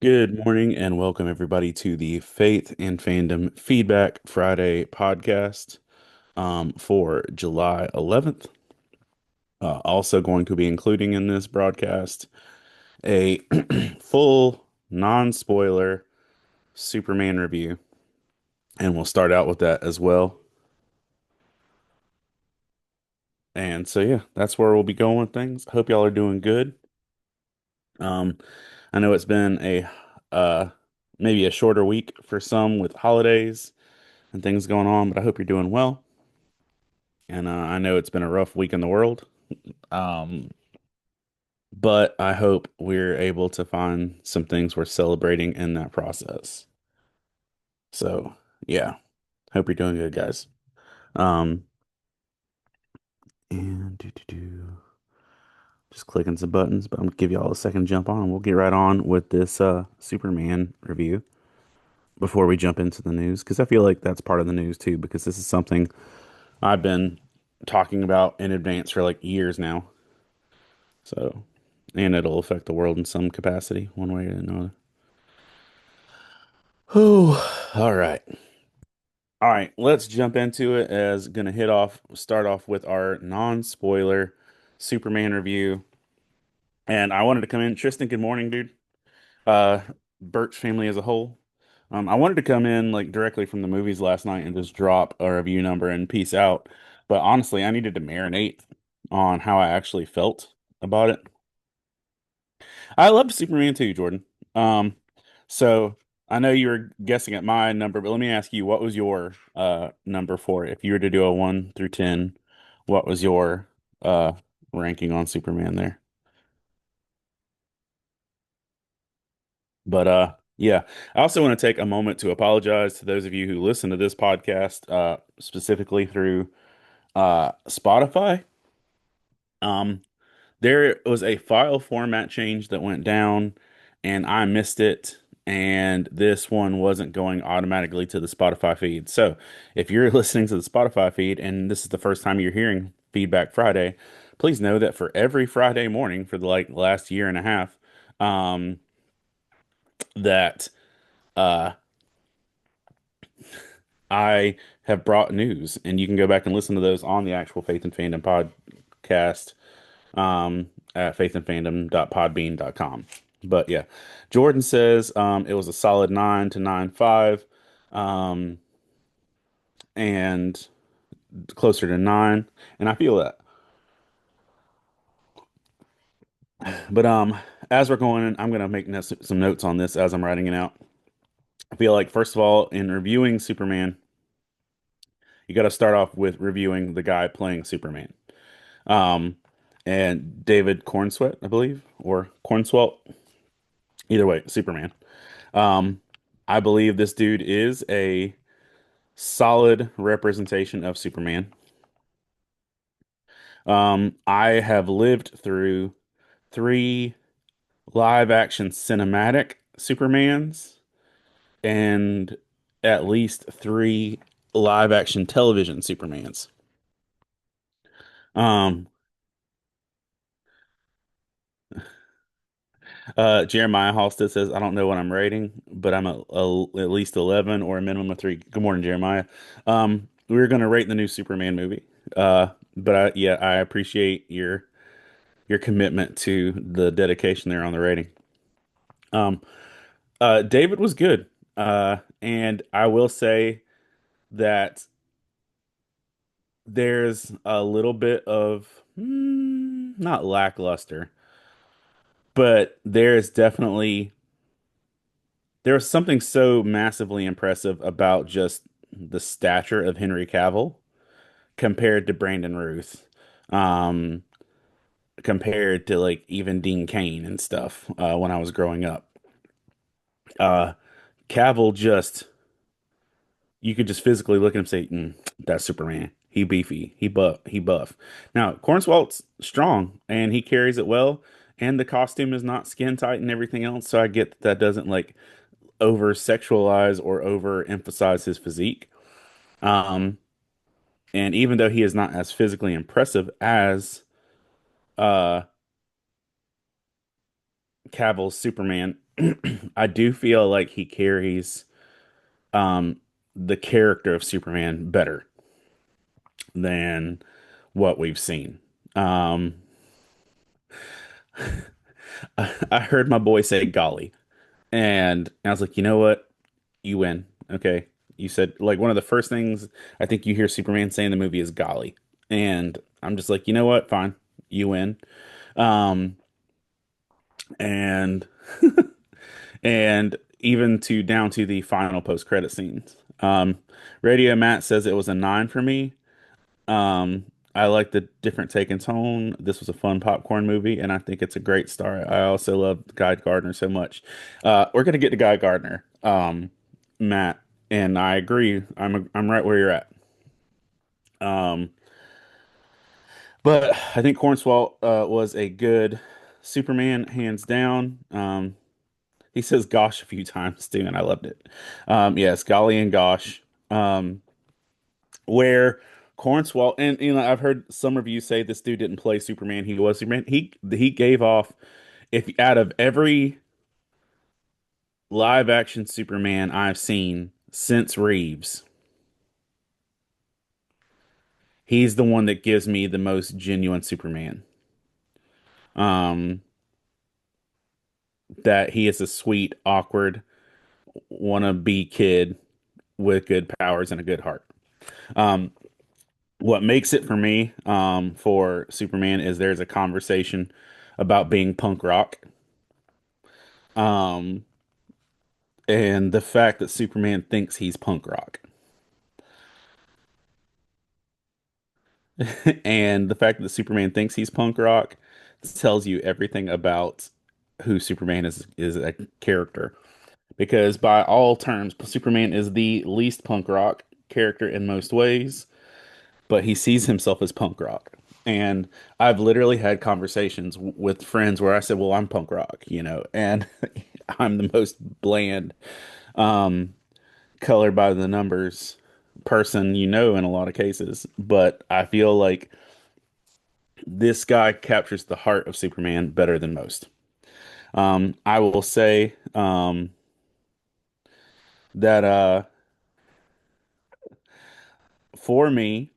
Good morning and welcome everybody to the Faith and Fandom Feedback Friday podcast for July 11th. Also going to be including in this broadcast a full non-spoiler Superman review, and we'll start out with that as well. And so yeah, that's where we'll be going with things. Hope y'all are doing good. Um, I know it's been a uh maybe a shorter week for some with holidays and things going on, but I hope you're doing well. And I know it's been a rough week in the world. Um, but I hope we're able to find some things worth celebrating in that process. So, yeah, hope you're doing good, guys. Um, and just clicking some buttons, but I'm gonna give you all a second to jump on. We'll get right on with this Superman review before we jump into the news, because I feel like that's part of the news too, because this is something I've been talking about in advance for like years now. So, and it'll affect the world in some capacity, one way or another. Oh, all right. All right, let's jump into it as gonna start off with our non-spoiler Superman review. And I wanted to come in. Tristan, good morning, dude. Uh, Birch family as a whole. I wanted to come in like directly from the movies last night and just drop a review number and peace out. But honestly, I needed to marinate on how I actually felt about it. I loved Superman too, Jordan. Um, so I know you were guessing at my number, but let me ask you, what was your number for it? If you were to do a 1 through 10, what was your uh ranking on Superman there? But yeah, I also want to take a moment to apologize to those of you who listen to this podcast specifically through Spotify. Um, There was a file format change that went down and I missed it. And this one wasn't going automatically to the Spotify feed. So if you're listening to the Spotify feed and this is the first time you're hearing Feedback Friday, please know that for every Friday morning for the like last year and a half, um, that uh, I have brought news, and you can go back and listen to those on the actual Faith and Fandom podcast at faithandfandom.podbean.com. But yeah, Jordan says it was a solid 9 to 9.5, um, and closer to 9. And I feel that. But as we're going in, I'm gonna make some notes on this as I'm writing it out. I feel like first of all, in reviewing Superman, you got to start off with reviewing the guy playing Superman. Um, and David Cornsweet, I believe, or Cornswelt, either way, Superman. Um, I believe this dude is a solid representation of Superman. I have lived through three live action cinematic Supermans and at least three live action television Supermans. Um, Jeremiah Halstead says, I don't know what I'm rating, but I'm at least 11 or a minimum of 3. Good morning, Jeremiah. We're going to rate the new Superman movie. But yeah, I appreciate your commitment to the dedication there on the rating. Um, David was good. And I will say that there's a little bit of not lackluster, but there's something so massively impressive about just the stature of Henry Cavill compared to Brandon Ruth, um, compared to like even Dean Cain and stuff when I was growing up. Uh, Cavill just you could just physically look at him and say, "That's Superman. He beefy. He buff." Now Cornswalt's strong and he carries it well, and the costume is not skin tight and everything else. So I get that that doesn't like over sexualize or over emphasize his physique. Um, and even though he is not as physically impressive as uh Cavill's Superman, I do feel like he carries um the character of Superman better than what we've seen. Um, I heard my boy say golly, and I was like, you know what? You win. Okay. You said like one of the first things I think you hear Superman say in the movie is golly. And I'm just like, you know what? Fine. You win. Um, and and even to down to the final post credit scenes. Radio Matt says it was a 9 for me. Um, I like the different take and tone. This was a fun popcorn movie, and I think it's a great start. I also love Guy Gardner so much. We're gonna get to Guy Gardner, Matt, and I agree. I'm right where you're at. Um, but I think Cornswall was a good Superman, hands down. He says "gosh" a few times too, and I loved it. Yes, golly and gosh. Um, where Cornswall and I've heard some reviews say this dude didn't play Superman. He was Superman. He gave off if out of every live action Superman I've seen since Reeves, he's the one that gives me the most genuine Superman. Um, that he is a sweet, awkward, wannabe kid with good powers and a good heart. Um, what makes it for me, for Superman is there's a conversation about being punk rock. Um, and the fact that Superman thinks he's punk rock, and the fact that Superman thinks he's punk rock tells you everything about who Superman is a character. Because by all terms, Superman is the least punk rock character in most ways, but he sees himself as punk rock. And I've literally had conversations with friends where I said, "Well, I'm punk rock," and I'm the most bland, um, colored by the numbers person in a lot of cases. But I feel like this guy captures the heart of Superman better than most. I will say that for me,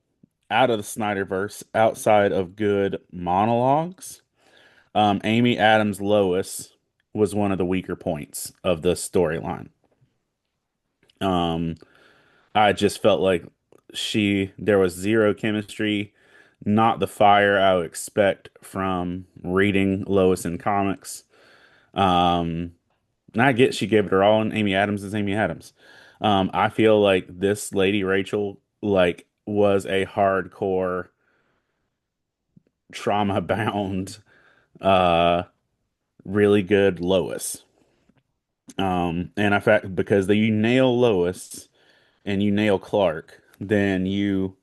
out of the Snyderverse, outside of good monologues, Amy Adams' Lois was one of the weaker points of the storyline. Um, I just felt like there was zero chemistry, not the fire I would expect from reading Lois in comics. Um, and I get she gave it her all, and Amy Adams is Amy Adams. I feel like this lady Rachel like was a hardcore trauma bound, uh, really good Lois. And in fact, because you nail Lois and you nail Clark, then you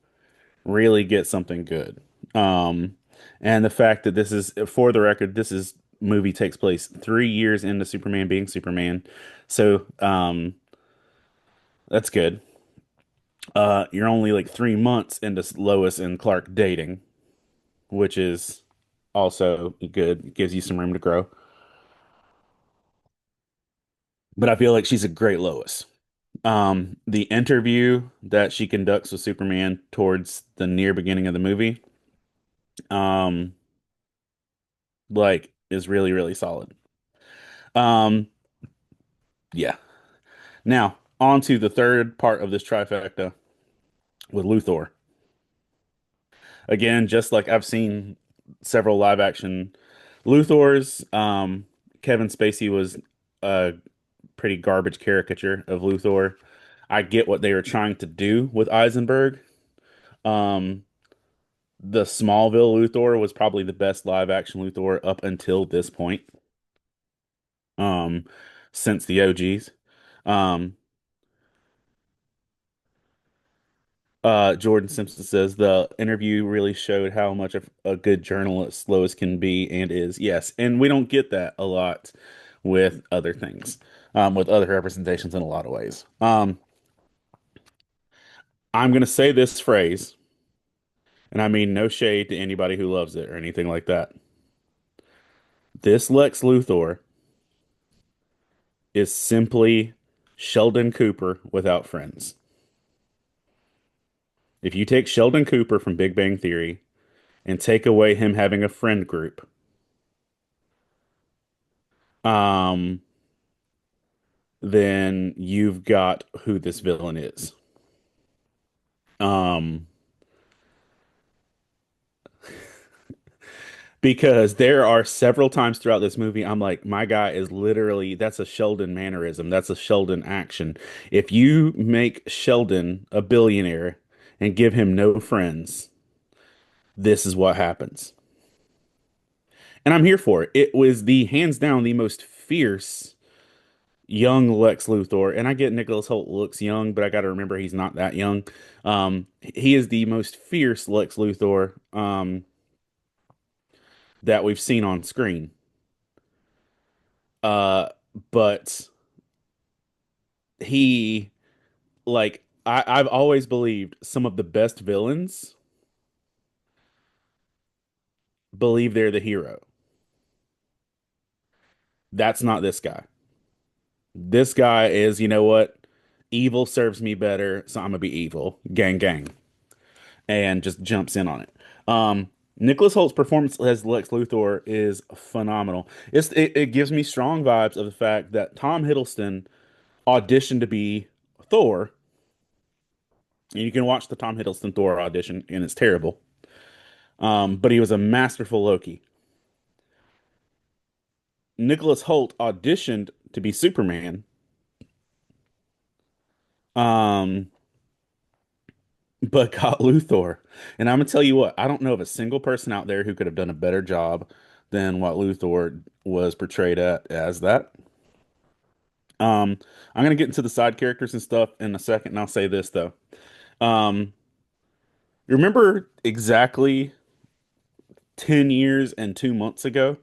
really get something good. Um, and the fact that this is, for the record, this is movie takes place 3 years into Superman being Superman, so that's good. You're only like 3 months into Lois and Clark dating, which is also good. It gives you some room to grow. But I feel like she's a great Lois. The interview that she conducts with Superman towards the near beginning of the movie, um, like is really, really solid. Um, yeah. Now, on to the third part of this trifecta with Luthor. Again, just like I've seen several live action Luthors, Kevin Spacey was a pretty garbage caricature of Luthor. I get what they were trying to do with Eisenberg. Um, the Smallville Luthor was probably the best live action Luthor up until this point, um, since the OGs. Um, Jordan Simpson says the interview really showed how much of a good journalist Lois can be and is. Yes, and we don't get that a lot with other things, with other representations in a lot of ways. I'm going to say this phrase, and I mean no shade to anybody who loves it or anything like that. This Lex Luthor is simply Sheldon Cooper without friends. If you take Sheldon Cooper from Big Bang Theory and take away him having a friend group, um, then you've got who this villain is. Um, because there are several times throughout this movie, I'm like, my guy is literally, that's a Sheldon mannerism. That's a Sheldon action. If you make Sheldon a billionaire and give him no friends, this is what happens. And I'm here for it. It was the hands down the most fierce young Lex Luthor. And I get Nicholas Hoult looks young, but I got to remember he's not that young. He is the most fierce Lex Luthor that we've seen on screen. Uh, but he I've always believed some of the best villains believe they're the hero. That's not this guy. This guy is, you know what? Evil serves me better, so I'm gonna be evil. Gang gang. And just jumps in on it. Nicholas Holt's performance as Lex Luthor is phenomenal. It gives me strong vibes of the fact that Tom Hiddleston auditioned to be Thor. And you can watch the Tom Hiddleston Thor audition, and it's terrible. But he was a masterful Loki. Nicholas Hoult auditioned to be Superman, um, but got Luthor. And I'm gonna tell you what, I don't know of a single person out there who could have done a better job than what Luthor was portrayed as that. I'm gonna get into the side characters and stuff in a second, and I'll say this though. Um, remember exactly 10 years and 2 months ago,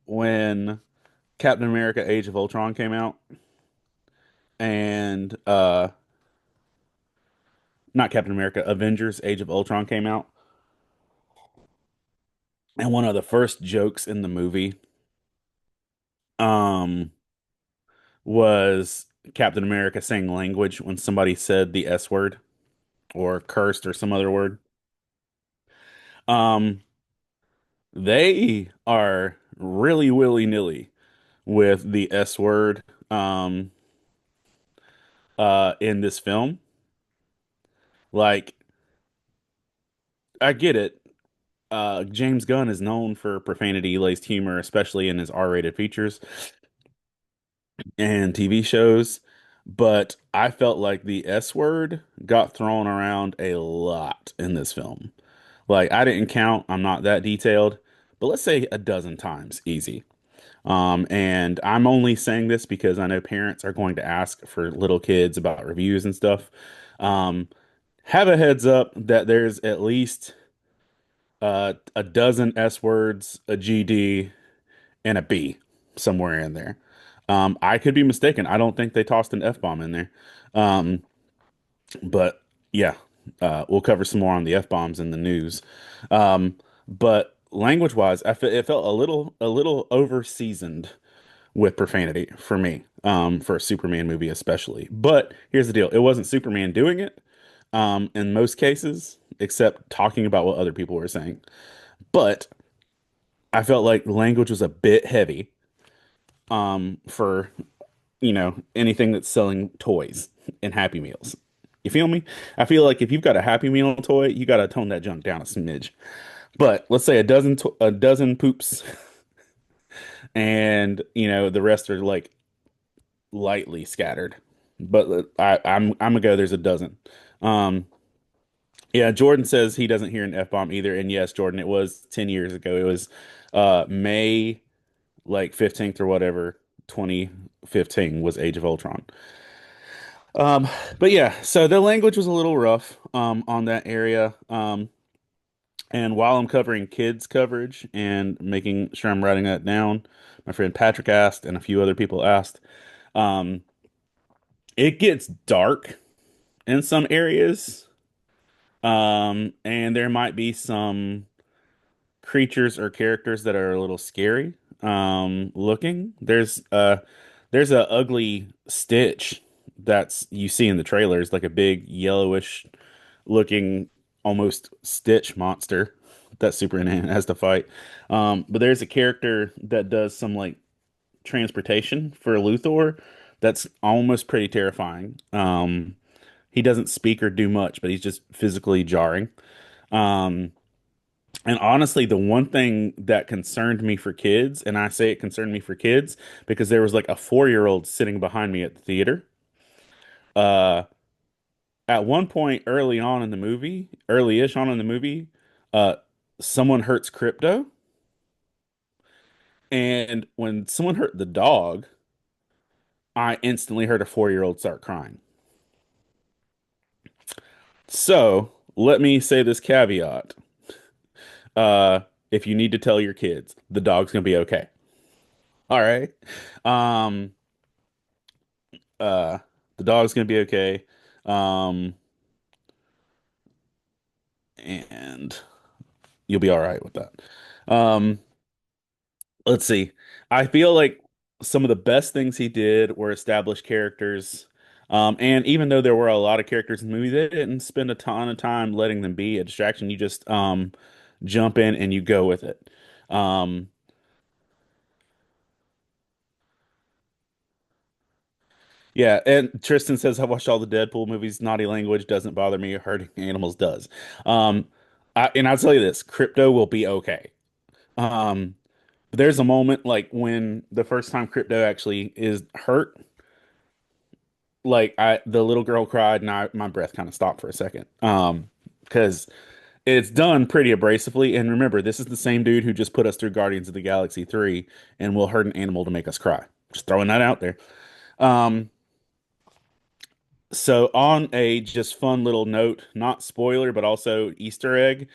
when Captain America Age of Ultron came out, and not Captain America, Avengers Age of Ultron came out, and one of the first jokes in the movie um was Captain America saying language when somebody said the S word or cursed or some other word. Um they are really willy-nilly with the S word um in this film. Like I get it. James Gunn is known for profanity-laced humor, especially in his R-rated features and TV shows, but I felt like the S word got thrown around a lot in this film. Like I didn't count, I'm not that detailed, but let's say a dozen times, easy. And I'm only saying this because I know parents are going to ask for little kids about reviews and stuff. Um, have a heads up that there's at least a dozen S words, a GD, and a B somewhere in there. I could be mistaken. I don't think they tossed an F-bomb in there. Um, but yeah, we'll cover some more on the F-bombs in the news. But language-wise, it felt a little over-seasoned with profanity for me, for a Superman movie especially. But here's the deal. It wasn't Superman doing it, in most cases, except talking about what other people were saying. But I felt like language was a bit heavy, for anything that's selling toys and Happy Meals. You feel me? I feel like if you've got a Happy Meal toy, you got to tone that junk down a smidge. But let's say a dozen poops, and the rest are like lightly scattered. But I'm gonna go. There's a dozen. Um, yeah. Jordan says he doesn't hear an F bomb either. And yes, Jordan, it was 10 years ago. It was May like 15th or whatever. 2015 was Age of Ultron. Um, but yeah, so the language was a little rough on that area. And while I'm covering kids coverage and making sure I'm writing that down, my friend Patrick asked, and a few other people asked, um, it gets dark in some areas. And there might be some creatures or characters that are a little scary. looking. There's a ugly Stitch that's you see in the trailers, like a big yellowish looking almost Stitch monster that Superman has to fight. But there's a character that does some like transportation for Luthor that's almost pretty terrifying. He doesn't speak or do much, but he's just physically jarring. Um, and honestly, the one thing that concerned me for kids, and I say it concerned me for kids because there was like a 4-year-old sitting behind me at the theater. Uh, at one point early on in the movie, early-ish on in the movie, uh, someone hurts Crypto, and when someone hurt the dog, I instantly heard a 4-year-old start crying. So let me say this caveat: uh, if you need to tell your kids, the dog's gonna be okay. All right. Um, Uh, the dog's gonna be okay. Um, and you'll be all right with that. Um, let's see. I feel like some of the best things he did were establish characters. And even though there were a lot of characters in the movie, they didn't spend a ton of time letting them be a distraction. You just jump in and you go with it. Um, yeah, and Tristan says I watched all the Deadpool movies. Naughty language doesn't bother me. Hurting animals does. Um, and I'll tell you this, Crypto will be okay. Um, but there's a moment like when the first time Crypto actually is hurt, like I the little girl cried and my breath kind of stopped for a second. Because it's done pretty abrasively. And remember, this is the same dude who just put us through Guardians of the Galaxy 3 and will hurt an animal to make us cry. Just throwing that out there. Um, so on a just fun little note, not spoiler, but also Easter egg,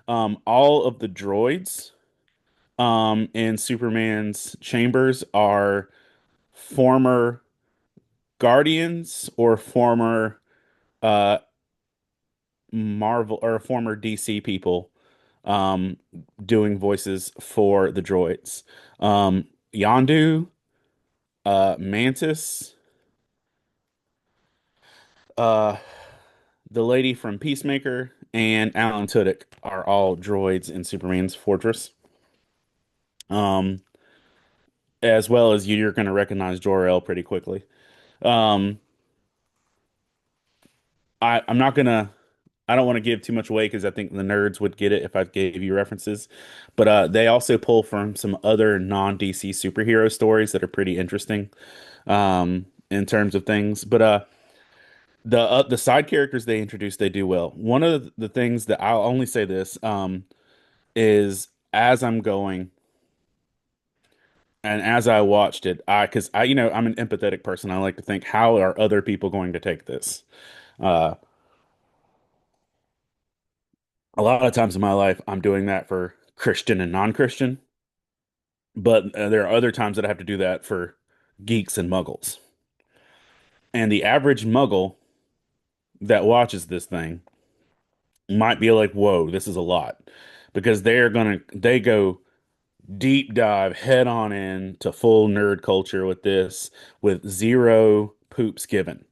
all of the droids in Superman's chambers are former Guardians or former uh Marvel or former DC people um doing voices for the droids. Yondu, Mantis, uh the lady from Peacemaker and Alan Tudyk are all droids in Superman's fortress. Um as well as you're going to recognize Jor-El pretty quickly. Um I'm not gonna I don't want to give too much away because I think the nerds would get it if I gave you references. But they also pull from some other non-DC superhero stories that are pretty interesting in terms of things. But the side characters they introduce, they do well. One of the things that I'll only say this is as I'm going and as I watched it, because I you know I'm an empathetic person. I like to think how are other people going to take this? Uh, a lot of times in my life, I'm doing that for Christian and non-Christian. But there are other times that I have to do that for geeks and muggles. And the average muggle that watches this thing might be like, whoa, this is a lot. Because they go deep dive head on in to full nerd culture with this, with zero poops given.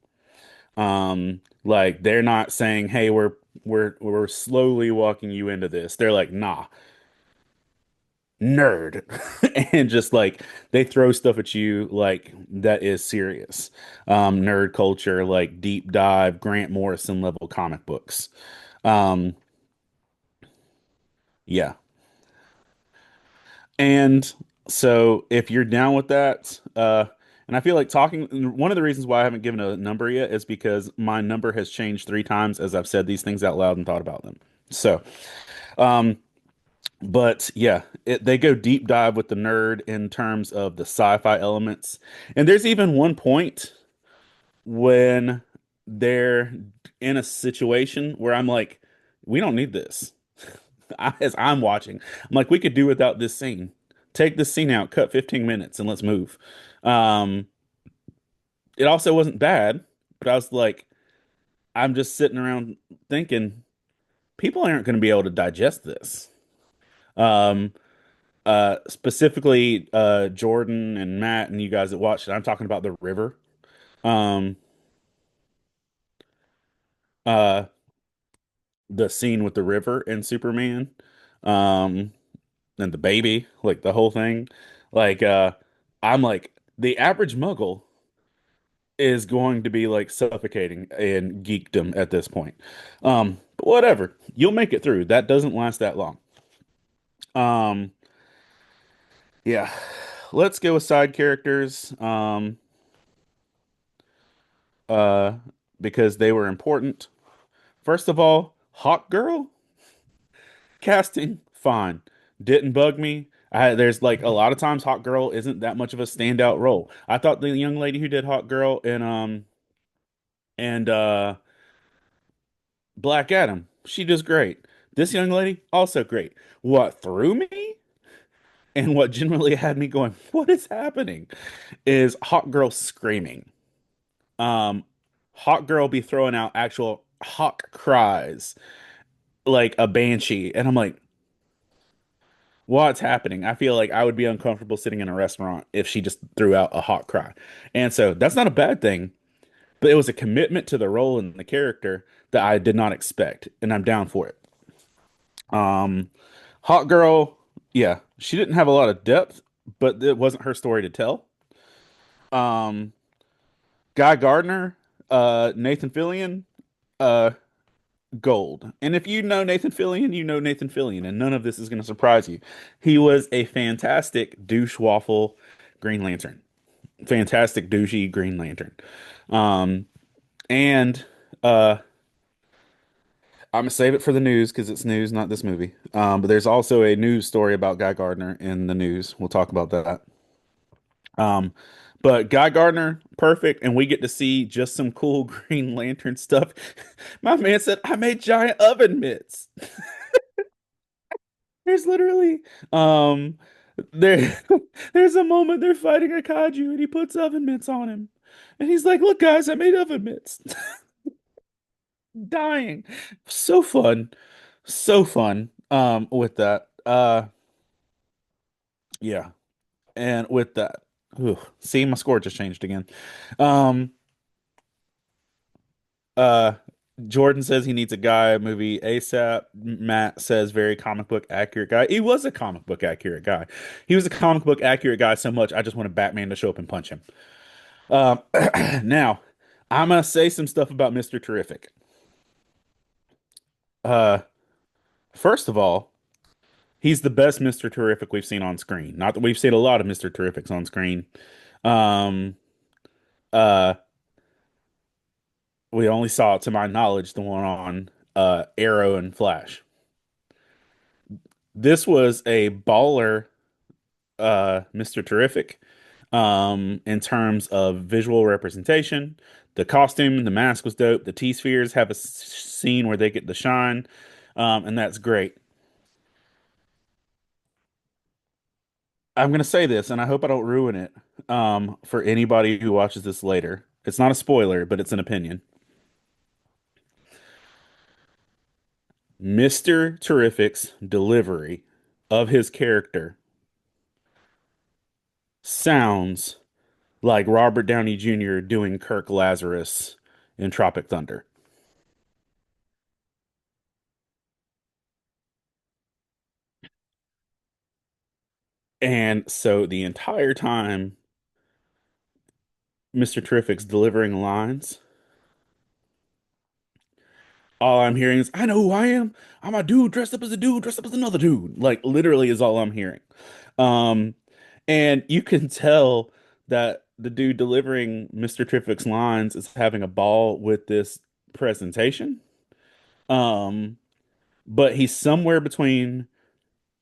Like they're not saying, hey, we're slowly walking you into this. They're like, nah, nerd and just like they throw stuff at you like that is serious nerd culture like deep dive Grant Morrison level comic books um yeah and so if you're down with that and I feel like talking one of the reasons why I haven't given a number yet is because my number has changed 3 times as I've said these things out loud and thought about them so um but yeah, they go deep dive with the nerd in terms of the sci-fi elements. And there's even one point when they're in a situation where I'm like, we don't need this. As I'm watching, I'm like, we could do without this scene. Take this scene out, cut 15 minutes, and let's move. Um, it also wasn't bad, but I was like, I'm just sitting around thinking, people aren't going to be able to digest this. Um, Specifically Jordan and Matt and you guys that watched it. I'm talking about the river. Um, uh, the scene with the river and Superman, um, and the baby, like the whole thing. Like, I'm like the average Muggle is going to be like suffocating in geekdom at this point. But whatever, you'll make it through. That doesn't last that long. Um, yeah, let's go with side characters. Uh, because they were important. First of all, Hawk Girl casting, fine. Didn't bug me. There's like a lot of times Hawk Girl isn't that much of a standout role. I thought the young lady who did Hawk Girl and Black Adam, she does great. This young lady, also great. What threw me and what generally had me going, what is happening? Is Hawk Girl screaming. Um, Hawk Girl be throwing out actual hawk cries like a banshee, and I'm like, what's happening? I feel like I would be uncomfortable sitting in a restaurant if she just threw out a hawk cry. And so that's not a bad thing, but it was a commitment to the role and the character that I did not expect, and I'm down for it. Um, Hawk Girl, yeah, she didn't have a lot of depth, but it wasn't her story to tell. Um, Guy Gardner, Nathan Fillion, uh, gold. And if you know Nathan Fillion, you know Nathan Fillion, and none of this is going to surprise you. He was a fantastic douche waffle Green Lantern, fantastic douchey Green Lantern. Um, and I'm gonna save it for the news because it's news, not this movie. But there's also a news story about Guy Gardner in the news. We'll talk about that. Um, but Guy Gardner, perfect, and we get to see just some cool Green Lantern stuff. My man said, "I made giant oven mitts." There's literally um there there's a moment they're fighting a kaiju and he puts oven mitts on him. And he's like, "Look guys, I made oven mitts." Dying. So fun. So fun with that. Yeah. And with that. Ooh, see my score just changed again. Um uh Jordan says he needs a guy movie ASAP. Matt says very comic book accurate guy. He was a comic book accurate guy. He was a comic book accurate guy so much I just wanted Batman to show up and punch him. Um, now I'm gonna say some stuff about Mr. Terrific. Uh, first of all, he's the best Mr. Terrific we've seen on screen. Not that we've seen a lot of Mr. Terrifics on screen. Um, uh, we only saw, to my knowledge, the one on Arrow and Flash. This was a baller Mr. Terrific in terms of visual representation. The costume, the mask was dope. The T-spheres have a scene where they get the shine, and that's great. I'm gonna say this, and I hope I don't ruin it for anybody who watches this later. It's not a spoiler, but it's an opinion. Mr. Terrific's delivery of his character sounds like Robert Downey Jr. doing Kirk Lazarus in Tropic Thunder. And so the entire time Mr. Terrific's delivering lines, all I'm hearing is, I know who I am. I'm a dude dressed up as a dude, dressed up as another dude. Like literally is all I'm hearing. Um, and you can tell that the dude delivering Mr. Terrific's lines is having a ball with this presentation. Um, but he's somewhere between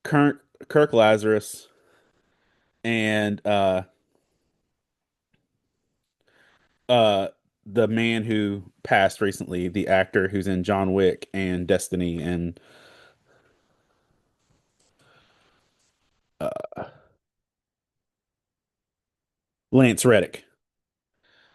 Kirk Lazarus and uh the man who passed recently, the actor who's in John Wick and Destiny and Lance Reddick.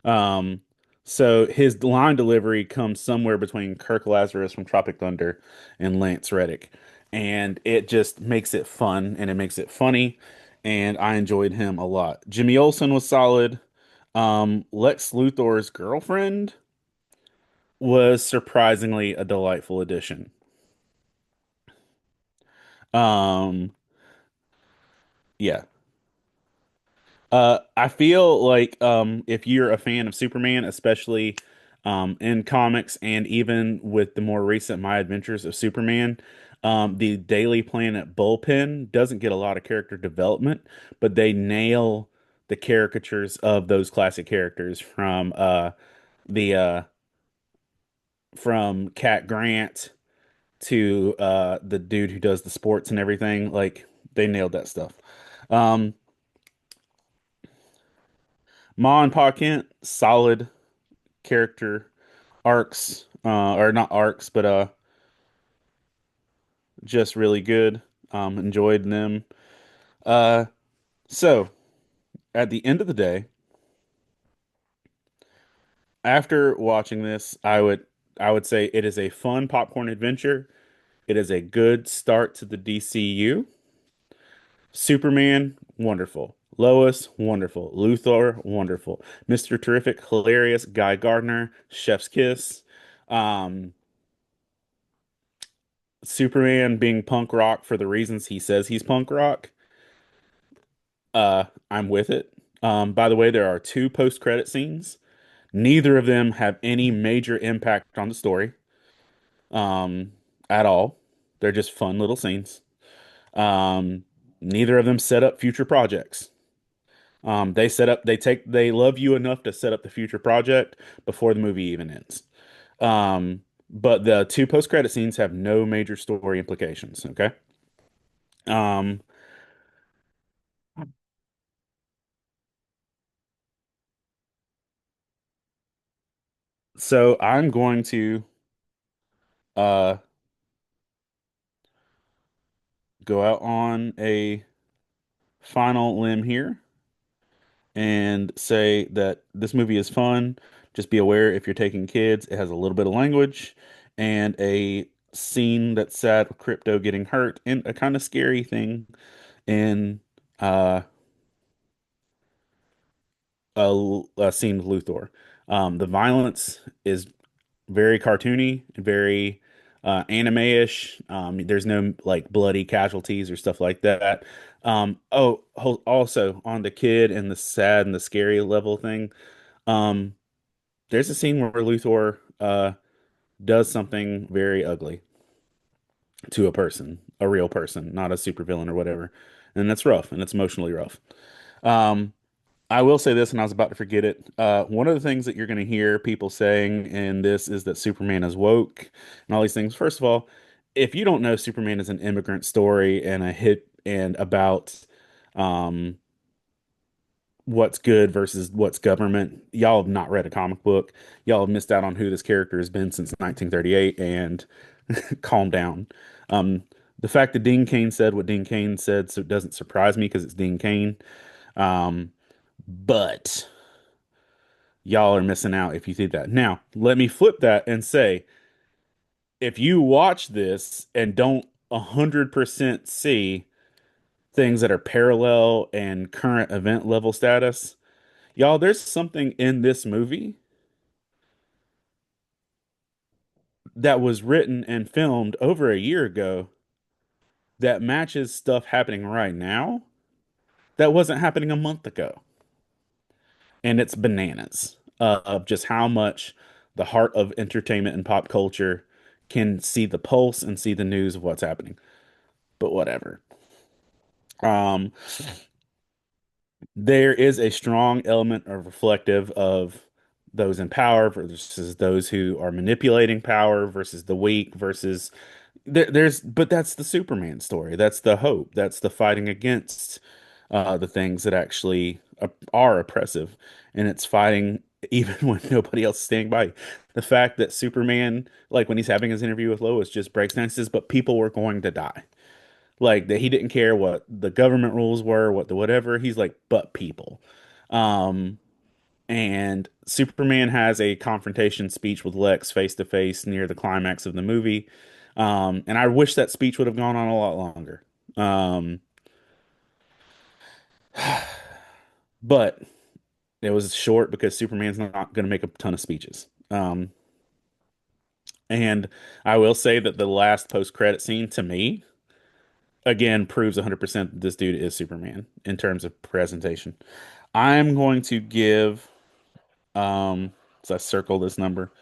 Um, so his line delivery comes somewhere between Kirk Lazarus from Tropic Thunder and Lance Reddick. and it just makes it fun and it makes it funny, and I enjoyed him a lot. Jimmy Olsen was solid. Lex Luthor's girlfriend was surprisingly a delightful addition. Um, yeah. I feel like if you're a fan of Superman, especially in comics and even with the more recent My Adventures of Superman, the Daily Planet bullpen doesn't get a lot of character development, but they nail the caricatures of those classic characters the from Cat Grant to the dude who does the sports and everything. Like they nailed that stuff. Um, Ma and Pa Kent, solid character arcs, or not arcs, but just really good. Enjoyed them. Uh, so at the end of the day, after watching this, I would say it is a fun popcorn adventure. It is a good start to the DCU. Superman, wonderful. Lois, wonderful. Luthor, wonderful. Mr. Terrific, hilarious. Guy Gardner, Chef's Kiss. Um, Superman being punk rock for the reasons he says he's punk rock. I'm with it. By the way, there are two post-credit scenes. Neither of them have any major impact on the story, um, at all. They're just fun little scenes. Um, Neither of them set up future projects. They love you enough to set up the future project before the movie even ends. But the two post-credit scenes have no major story implications. Okay. Um, so I'm going to uh go out on a final limb here and say that this movie is fun. Just be aware if you're taking kids, it has a little bit of language and a scene that's sad with Crypto getting hurt and a kind of scary thing in uh, a scene with Luthor. The violence is very cartoony, very anime-ish. There's no like bloody casualties or stuff like that. Also on the kid and the sad and the scary level thing. Um, there's a scene where Luthor does something very ugly to a person, a real person, not a supervillain or whatever, and that's rough and it's emotionally rough. Um, I will say this, and I was about to forget it. One of the things that you're going to hear people saying in this is that Superman is woke and all these things. First of all, if you don't know Superman is an immigrant story and a hit and about um, what's good versus what's government, y'all have not read a comic book. Y'all have missed out on who this character has been since 1938, and calm down. Um, the fact that Dean Cain said what Dean Cain said so it doesn't surprise me because it's Dean Cain. Um, but y'all are missing out if you think that. Now, let me flip that and say, if you watch this and don't 100% see things that are parallel and current event level status, y'all, there's something in this movie that was written and filmed over a year ago that matches stuff happening right now that wasn't happening a month ago. And it's bananas of just how much the heart of entertainment and pop culture can see the pulse and see the news of what's happening. But whatever. Um, there is a strong element of reflective of those in power versus those who are manipulating power versus the weak versus but that's the Superman story. That's the hope. That's the fighting against the things that actually are oppressive, and it's fighting even when nobody else is standing by. The fact that Superman, like when he's having his interview with Lois, just breaks down and says, "But people were going to die." Like that he didn't care what the government rules were, what the whatever. He's like, "But people." Um, and Superman has a confrontation speech with Lex face to face near the climax of the movie. And I wish that speech would have gone on a lot longer. Um, but it was short because Superman's not going to make a ton of speeches. And I will say that the last post-credit scene to me, again, proves 100% that this dude is Superman in terms of presentation. I'm going to give, so I circle this number.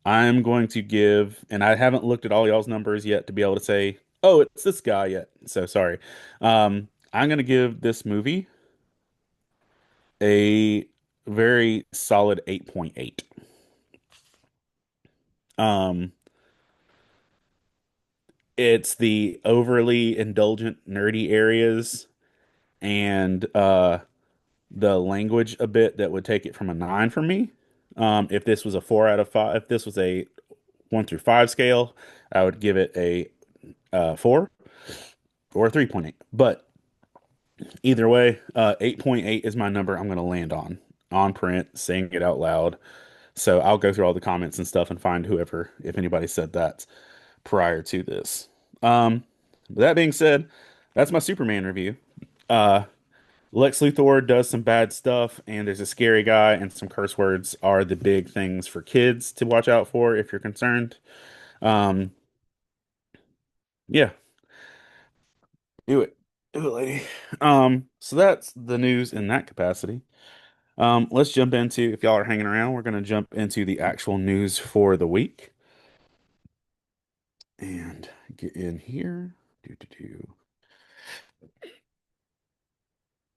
I'm going to give, and I haven't looked at all y'all's numbers yet to be able to say, oh, it's this guy yet. So sorry. I'm going to give this movie a very solid 8.8. Um, it's the overly indulgent, nerdy areas and the language a bit that would take it from a 9 for me. If this was a 4 out of 5, if this was a 1 through 5 scale, I would give it a 4 or a 3.8. But either way, 8.8 is my number I'm going to land on print, saying it out loud. So I'll go through all the comments and stuff and find whoever, if anybody said that prior to this. With that being said, that's my Superman review. Uh, Lex Luthor does some bad stuff, and there's a scary guy, and some curse words are the big things for kids to watch out for if you're concerned. Um, yeah, do it. Do it, lady. So that's the news in that capacity. Let's jump into, if y'all are hanging around, we're gonna jump into the actual news for the week and get in here. Do do do.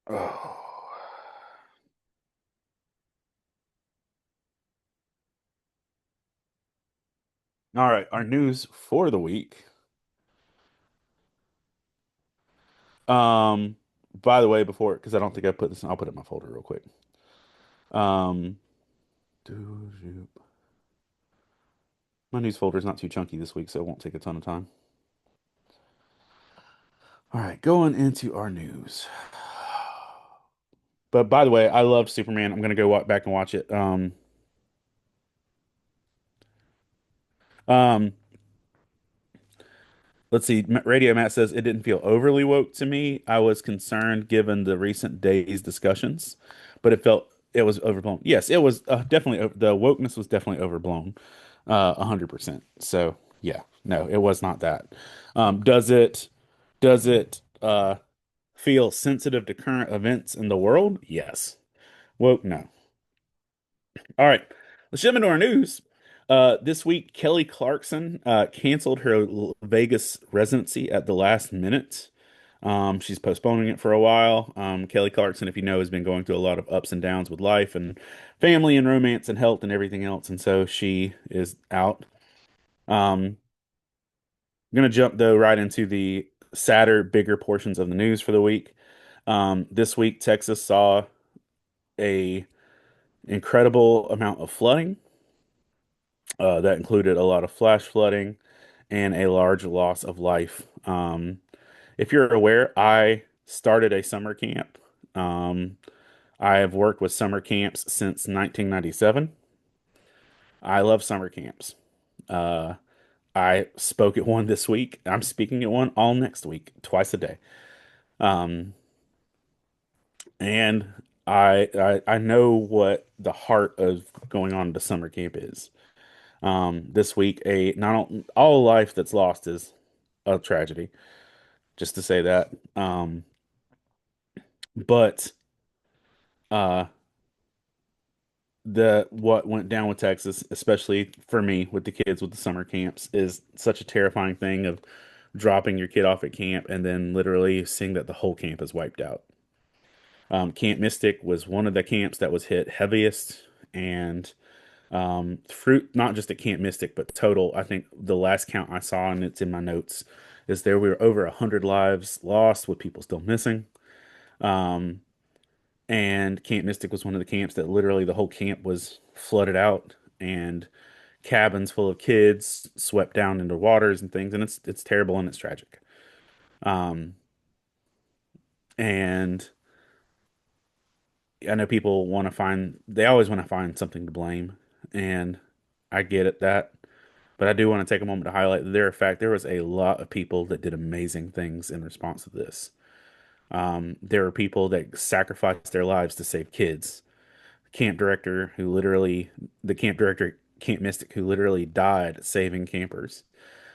Oh. All right, our news for the week. Um, by the way, before, because I don't think I put this, I'll put it in my folder real quick. Um, my news folder is not too chunky this week, so it won't take a ton of time. All right, going into our news. But by the way, I love Superman. I'm gonna go back and watch it. Um, let's see. Radio Matt says it didn't feel overly woke to me. I was concerned given the recent days discussions, but it was overblown. Yes, it was definitely the wokeness was definitely overblown, 100%. So yeah, no, it was not that. Does it feel sensitive to current events in the world? Yes. Woke, no. All right, let's jump into our news. This week, Kelly Clarkson canceled her Vegas residency at the last minute. She's postponing it for a while. Kelly Clarkson, if you know, has been going through a lot of ups and downs with life and family and romance and health and everything else, and so she is out. I'm gonna jump though right into the sadder, bigger portions of the news for the week. This week, Texas saw a incredible amount of flooding. That included a lot of flash flooding and a large loss of life. If you're aware, I started a summer camp. Um, I have worked with summer camps since 1997. I love summer camps. Uh, I spoke at one this week. I'm speaking at one all next week, twice a day. Um, and I know what the heart of going on to summer camp is. This week, a not all life that's lost is a tragedy, just to say that. But uh, the what went down with Texas, especially for me with the kids with the summer camps, is such a terrifying thing of dropping your kid off at camp and then literally seeing that the whole camp is wiped out. Camp Mystic was one of the camps that was hit heaviest, and fruit not just at Camp Mystic, but total. I think the last count I saw, and it's in my notes, is there were over 100 lives lost with people still missing. Um, and Camp Mystic was one of the camps that literally the whole camp was flooded out and cabins full of kids swept down into waters and things, and it's terrible and it's tragic. Um, and I know people they always want to find something to blame, and I get it that. But I do want to take a moment to highlight that there was a lot of people that did amazing things in response to this. There were people that sacrificed their lives to save kids. Camp director who literally, the camp director, Camp Mystic, who literally died saving campers.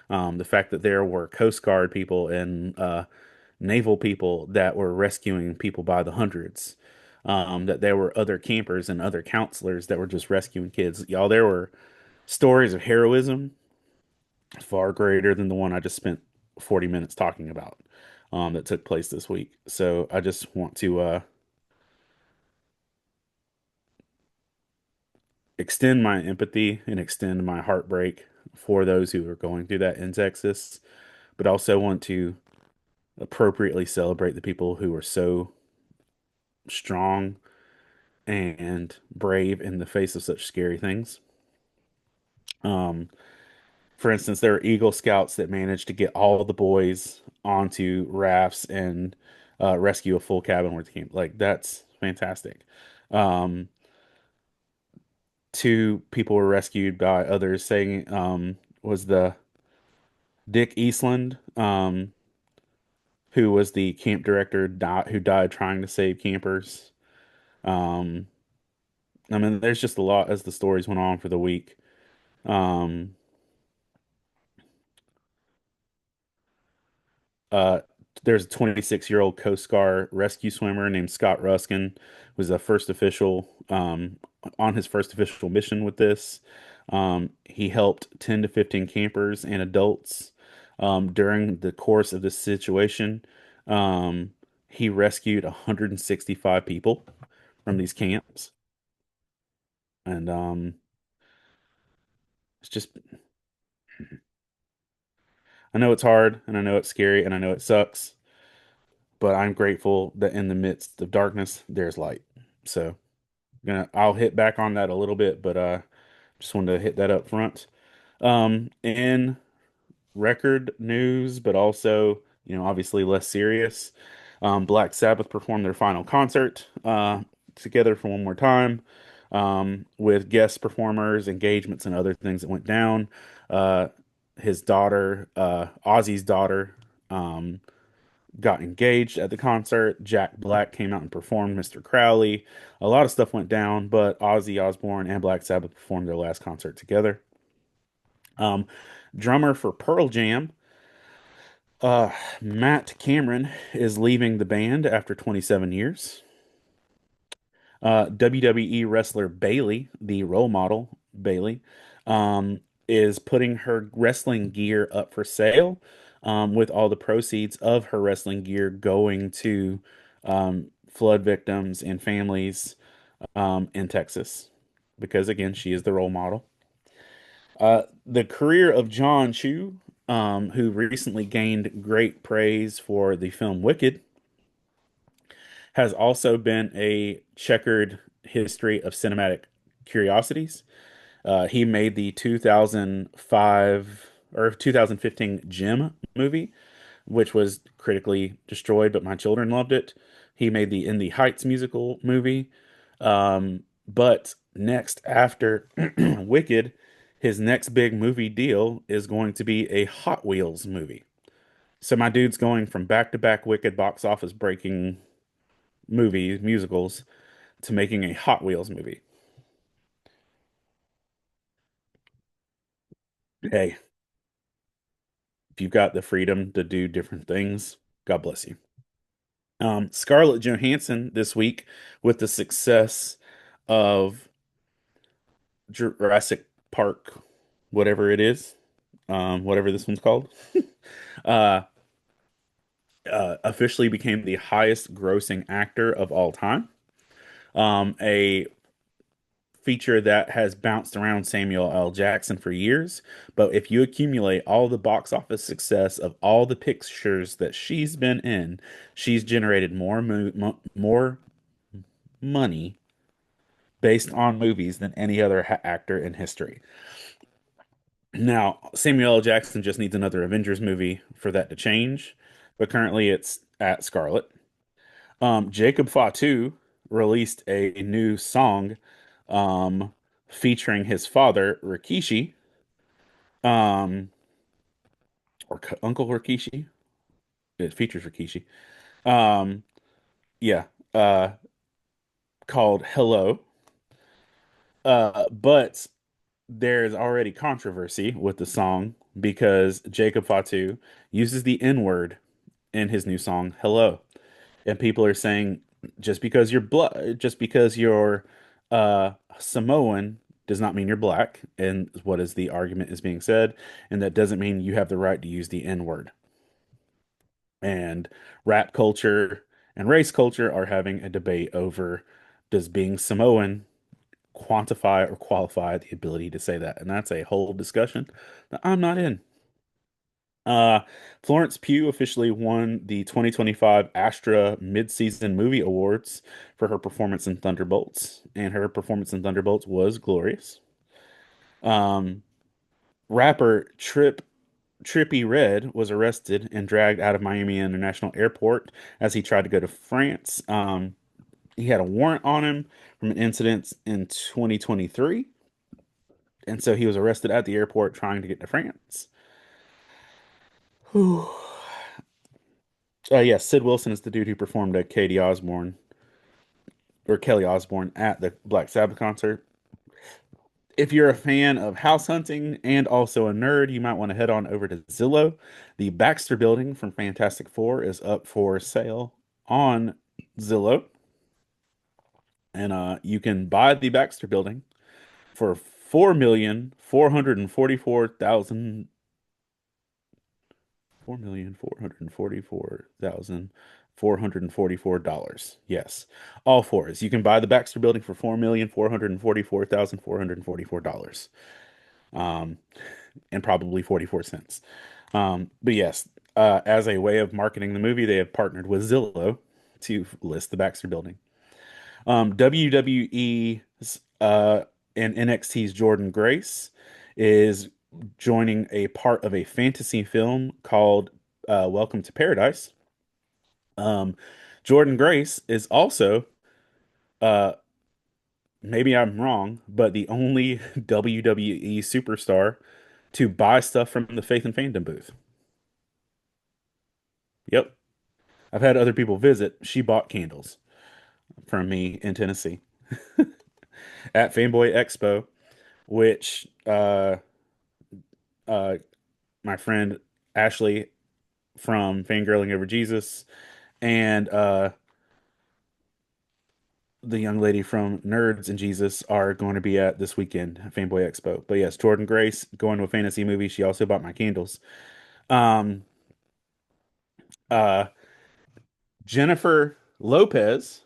The fact that there were Coast Guard people and naval people that were rescuing people by the hundreds. That there were other campers and other counselors that were just rescuing kids. Y'all, there were stories of heroism far greater than the one I just spent 40 minutes talking about that took place this week. So I just want to extend my empathy and extend my heartbreak for those who are going through that in Texas, but also want to appropriately celebrate the people who are so strong and brave in the face of such scary things. Um, for instance, there are Eagle Scouts that managed to get all the boys onto rafts and rescue a full cabin worth of camp. Like that's fantastic. Um, Two people were rescued by others saying was the Dick Eastland, who was the camp director who died trying to save campers. Um, I mean, there's just a lot as the stories went on for the week. Um, uh, there's a 26-year-old Coast Guard rescue swimmer named Scott Ruskin, was the first official on his first official mission with this. He helped 10 to 15 campers and adults during the course of this situation. Um, he rescued 165 people from these camps, and it's just I know it's hard, and I know it's scary, and I know it sucks, but I'm grateful that in the midst of darkness, there's light. So I'll hit back on that a little bit, but just wanted to hit that up front. In record news, but also, obviously less serious. Black Sabbath performed their final concert together for one more time with guest performers, engagements, and other things that went down. Uh, his daughter, Ozzy's daughter, um, got engaged at the concert. Jack Black came out and performed Mr. Crowley. A lot of stuff went down, but Ozzy Osbourne and Black Sabbath performed their last concert together. Um, Drummer for Pearl Jam, uh, Matt Cameron, is leaving the band after 27 years. WWE wrestler Bailey, the role model Bailey, um, is putting her wrestling gear up for sale, with all the proceeds of her wrestling gear going to flood victims and families in Texas, because again, she is the role model. The career of John Chu, who recently gained great praise for the film Wicked, has also been a checkered history of cinematic curiosities. He made the 2005 or 2015 Jim movie, which was critically destroyed, but my children loved it. He made the In the Heights musical movie. But next, after Wicked, his next big movie deal is going to be a Hot Wheels movie. So my dude's going from back to back Wicked box office breaking musicals to making a Hot Wheels movie. Hey, if you've got the freedom to do different things, God bless you. Scarlett Johansson this week with the success of Jurassic Park, whatever it is, whatever this one's called, uh, officially became the highest grossing actor of all time. A feature that has bounced around Samuel L. Jackson for years. But if you accumulate all the box office success of all the pictures that she's been in, she's generated more money based on movies than any other actor in history. Now, Samuel L. Jackson just needs another Avengers movie for that to change, but currently it's at Scarlet. Jacob Fatu released a new song um, featuring his father, Rikishi, um, or Uncle Rikishi. It features Rikishi. Um, yeah, uh, called Hello. But there's already controversy with the song because Jacob Fatu uses the N-word in his new song Hello. And people are saying just because you're Samoan does not mean you're black, and what is the argument is being said, and that doesn't mean you have the right to use the N-word. And rap culture and race culture are having a debate over does being Samoan quantify or qualify the ability to say that, and that's a whole discussion that I'm not in. Uh, Florence Pugh officially won the 2025 Astra Mid-Season Movie Awards for her performance in Thunderbolts, and her performance in Thunderbolts was glorious. Um, Rapper Trippie Redd was arrested and dragged out of Miami International Airport as he tried to go to France. He had a warrant on him from an incident in 2023, and so he was arrested at the airport trying to get to France. Whew. Yeah, Sid Wilson is the dude who performed at Katie Osborne or Kelly Osbourne at the Black Sabbath concert. If you're a fan of house hunting and also a nerd, you might want to head on over to Zillow. The Baxter Building from Fantastic Four is up for sale on Zillow, and you can buy the Baxter Building for 4,444,444,444 Yes, all fours. You can buy the Baxter Building for $4,444,444. Um, and probably 44 cents. But yes, as a way of marketing the movie, they have partnered with Zillow to list the Baxter Building. WWE's and NXT's Jordan Grace is joining a part of a fantasy film called Welcome to Paradise. Um, Jordan Grace is also, uh, maybe I'm wrong, but the only WWE superstar to buy stuff from the Faith and Fandom booth. Yep. I've had other people visit. She bought candles from me in Tennessee at Fanboy Expo, which uh, my friend Ashley from Fangirling Over Jesus and the young lady from Nerds and Jesus are going to be at this weekend, Fanboy Expo. But yes, Jordan Grace going to a fantasy movie. She also bought my candles. Um, uh, Jennifer Lopez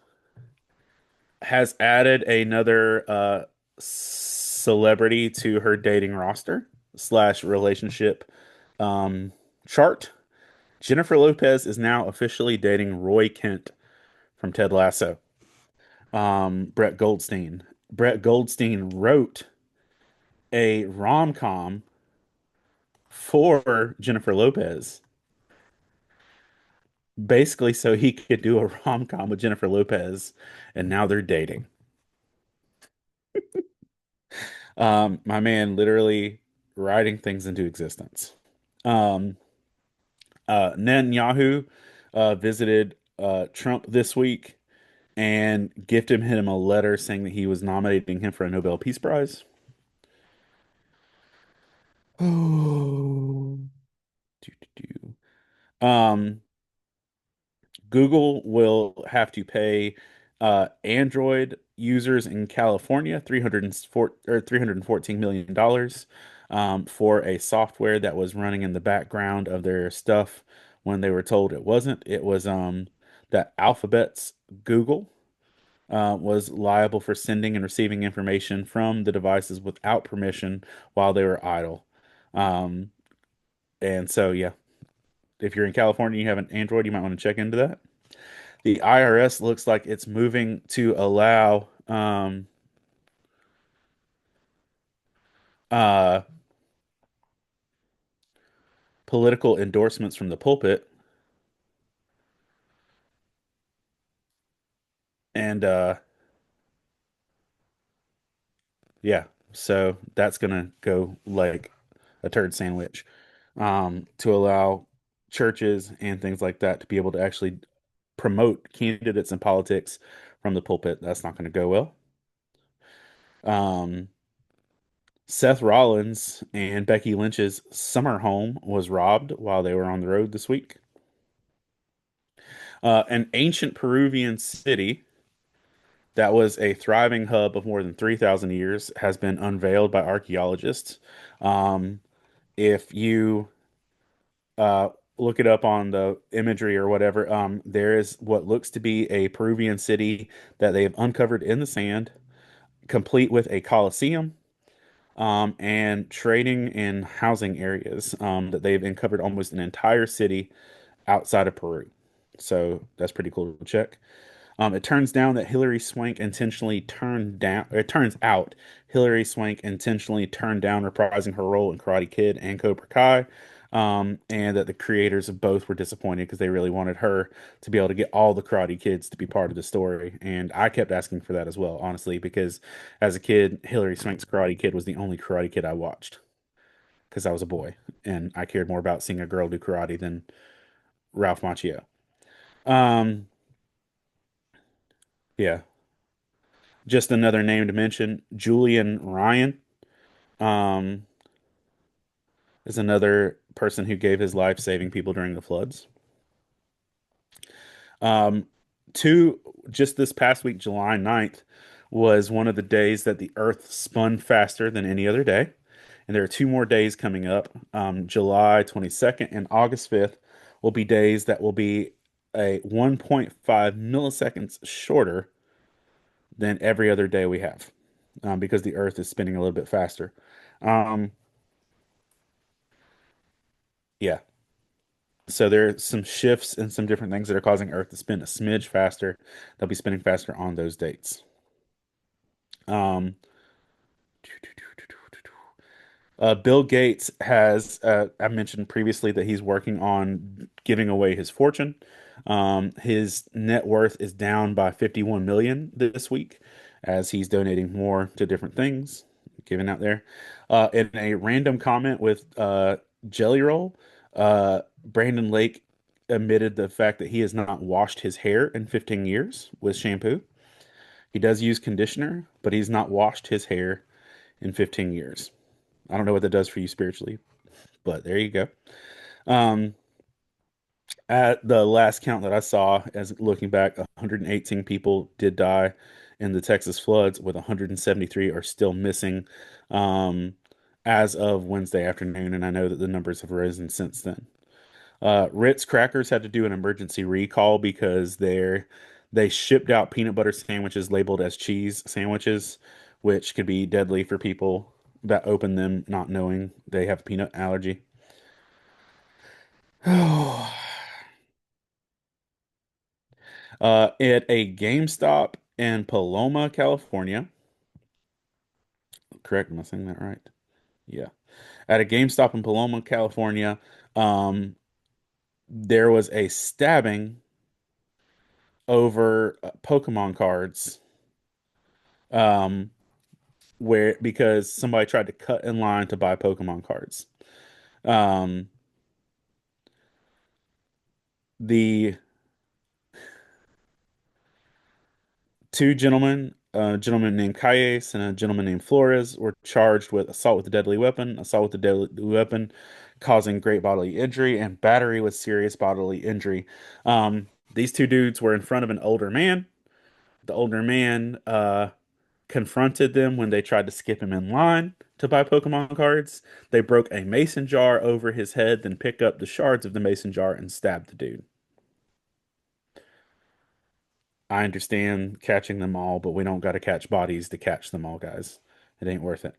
has added another celebrity to her dating roster slash relationship um, chart. Jennifer Lopez is now officially dating Roy Kent from Ted Lasso. Brett Goldstein. Brett Goldstein wrote a rom-com for Jennifer Lopez, basically so he could do a rom-com with Jennifer Lopez, and now they're dating. My man literally writing things into existence. Um, Netanyahu visited Trump this week and gifted him a letter saying that he was nominating him for a Nobel Peace Prize. Oh, do, do, do. Google will have to pay Android users in California 304 or $314 million for a software that was running in the background of their stuff when they were told it wasn't. It was that Alphabet's Google was liable for sending and receiving information from the devices without permission while they were idle. Um, and so, yeah, if you're in California, and you have an Android, you might want to check into that. The IRS looks like it's moving to allow uh, political endorsements from the pulpit, and yeah, so that's gonna go like a turd sandwich, to allow churches and things like that to be able to actually promote candidates in politics from the pulpit. That's not going to go well. Um, Seth Rollins and Becky Lynch's summer home was robbed while they were on the road this week. An ancient Peruvian city that was a thriving hub of more than 3,000 years has been unveiled by archaeologists. Um, if you look it up on the imagery or whatever, there is what looks to be a Peruvian city that they have uncovered in the sand, complete with a coliseum, and trading and housing areas, that they've uncovered almost an entire city outside of Peru. So that's pretty cool to check. It turns down that Hillary Swank intentionally turned down. It turns out Hillary Swank intentionally turned down reprising her role in Karate Kid and Cobra Kai, and that the creators of both were disappointed because they really wanted her to be able to get all the Karate Kids to be part of the story. And I kept asking for that as well, honestly, because as a kid, Hillary Swank's Karate Kid was the only Karate Kid I watched because I was a boy and I cared more about seeing a girl do karate than Ralph Macchio. Um, yeah. Just another name to mention, Julian Ryan, um, is another person who gave his life saving people during the floods. Um, two, just this past week, July 9th, was one of the days that the Earth spun faster than any other day. And there are two more days coming up. July 22nd and August 5th will be days that will be a 1.5 milliseconds shorter than every other day we have, because the Earth is spinning a little bit faster. Um, yeah. So there's some shifts and some different things that are causing Earth to spin a smidge faster. They'll be spinning faster on those dates. Um, Bill Gates has, I mentioned previously that he's working on giving away his fortune. His net worth is down by 51 million this week as he's donating more to different things given out there. In a random comment with Jelly Roll, Brandon Lake admitted the fact that he has not washed his hair in 15 years with shampoo. He does use conditioner, but he's not washed his hair in 15 years. I don't know what that does for you spiritually, but there you go. Um, at the last count that I saw, as looking back, 118 people did die in the Texas floods, with 173 are still missing, um, as of Wednesday afternoon, and I know that the numbers have risen since then. Ritz Crackers had to do an emergency recall because they shipped out peanut butter sandwiches labeled as cheese sandwiches, which could be deadly for people that open them not knowing they have a peanut allergy. At a GameStop in Paloma, California. Correct, am I saying that right? Yeah. At a GameStop in Paloma, California, um, there was a stabbing over Pokemon cards, um, where because somebody tried to cut in line to buy Pokemon cards. Um, the two gentlemen, a gentleman named Calles and a gentleman named Flores, were charged with assault with a deadly weapon, assault with a deadly weapon causing great bodily injury, and battery with serious bodily injury. These two dudes were in front of an older man. The older man confronted them when they tried to skip him in line to buy Pokemon cards. They broke a mason jar over his head, then picked up the shards of the mason jar and stabbed the dude. I understand catching them all, but we don't got to catch bodies to catch them all, guys. It ain't worth it.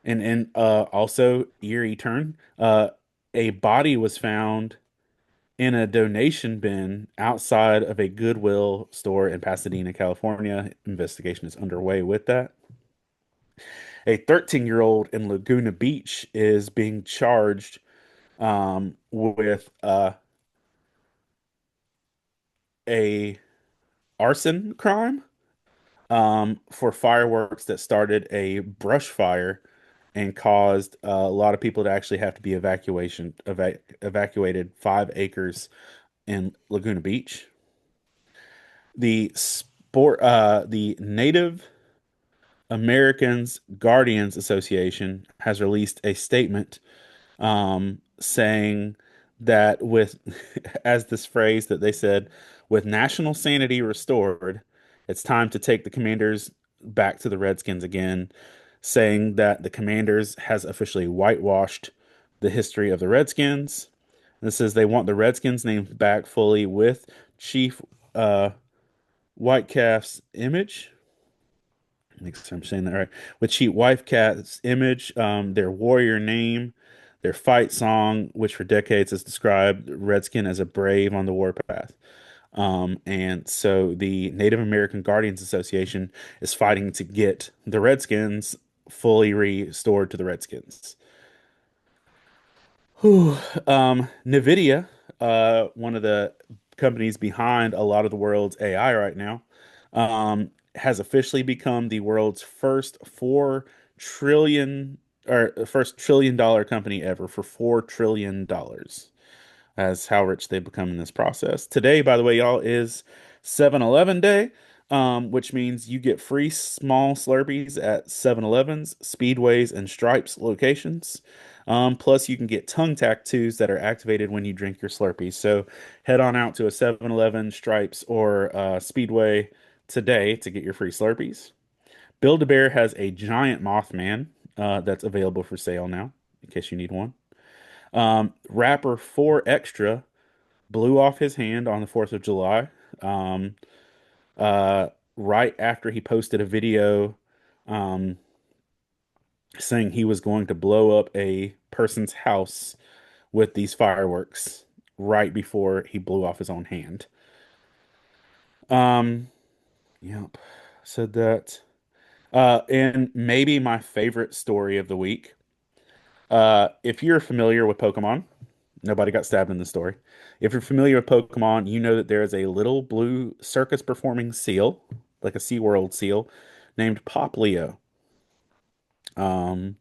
And also eerie turn. A body was found in a donation bin outside of a Goodwill store in Pasadena, California. Investigation is underway with that. A 13-year-old in Laguna Beach is being charged, with a arson crime, for fireworks that started a brush fire and caused a lot of people to actually have to be evacuated 5 acres in Laguna Beach. The Native Americans Guardians Association has released a statement saying that with, as this phrase that they said, with national sanity restored, it's time to take the Commanders back to the Redskins again, saying that the Commanders has officially whitewashed the history of the Redskins. And it says they want the Redskins named back fully with Chief uh, Whitecalf's image. Make sure I'm saying that right. With Chief Whitecalf's image, their warrior name, their fight song, which for decades has described Redskin as a brave on the warpath. And so the Native American Guardians Association is fighting to get the Redskins fully restored to the Redskins. Whew. NVIDIA, one of the companies behind a lot of the world's AI right now, has officially become the world's first 4 trillion or first $1 trillion company ever for $4 trillion as how rich they've become in this process. Today, by the way, y'all, is 7-Eleven Day, which means you get free small Slurpees at 7-Elevens, Speedways, and Stripes locations. Plus, you can get tongue tattoos that are activated when you drink your Slurpees. So head on out to a 7-Eleven, Stripes, or Speedway today to get your free Slurpees. Build-A-Bear has a giant Mothman that's available for sale now, in case you need one. Rapper 4 Extra blew off his hand on the 4th of July, um, uh, right after he posted a video um, saying he was going to blow up a person's house with these fireworks right before he blew off his own hand. Um, yep, said that. And maybe my favorite story of the week. If you're familiar with Pokemon, nobody got stabbed in the story. If you're familiar with Pokemon, you know that there is a little blue circus performing seal, like a SeaWorld seal, named Pop Leo. Um,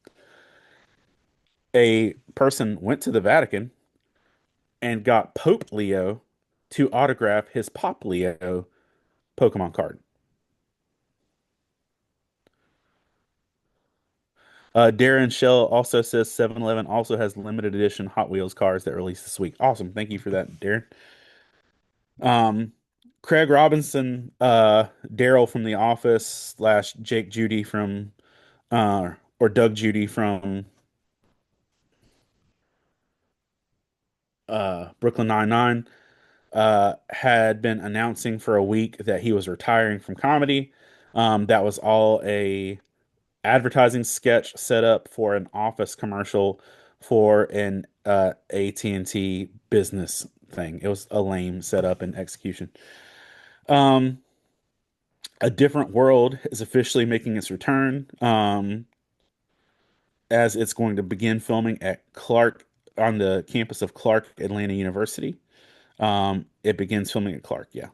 a person went to the Vatican and got Pope Leo to autograph his Pop Leo Pokemon card. Darren Shell also says 7-Eleven also has limited edition Hot Wheels cars that released this week. Awesome. Thank you for that, Darren. Um, Craig Robinson, Daryl from The Office slash Jake Judy from or Doug Judy from Brooklyn Nine-Nine, had been announcing for a week that he was retiring from comedy. That was all a advertising sketch set up for an Office commercial for an AT&T business thing. It was a lame setup and execution. Um, A Different World is officially making its return, as it's going to begin filming at Clark on the campus of Clark Atlanta University. It begins filming at Clark, yeah.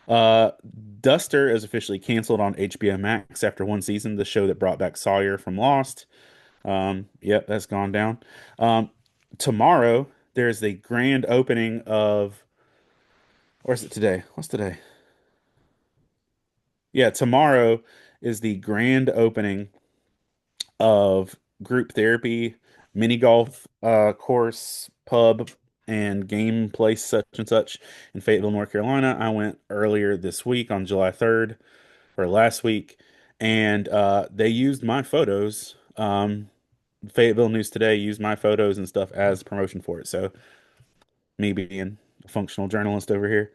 Uh, Duster is officially canceled on HBO Max after one season, the show that brought back Sawyer from Lost. Yep, that's gone down. Um, Tomorrow, there's the grand opening of, or is it today? What's today? Yeah, tomorrow is the grand opening of group therapy, mini golf course, pub, and game place such and such in Fayetteville, North Carolina. I went earlier this week on July 3rd or last week, and they used my photos. Fayetteville News Today used my photos and stuff as promotion for it. So me being a functional journalist over here.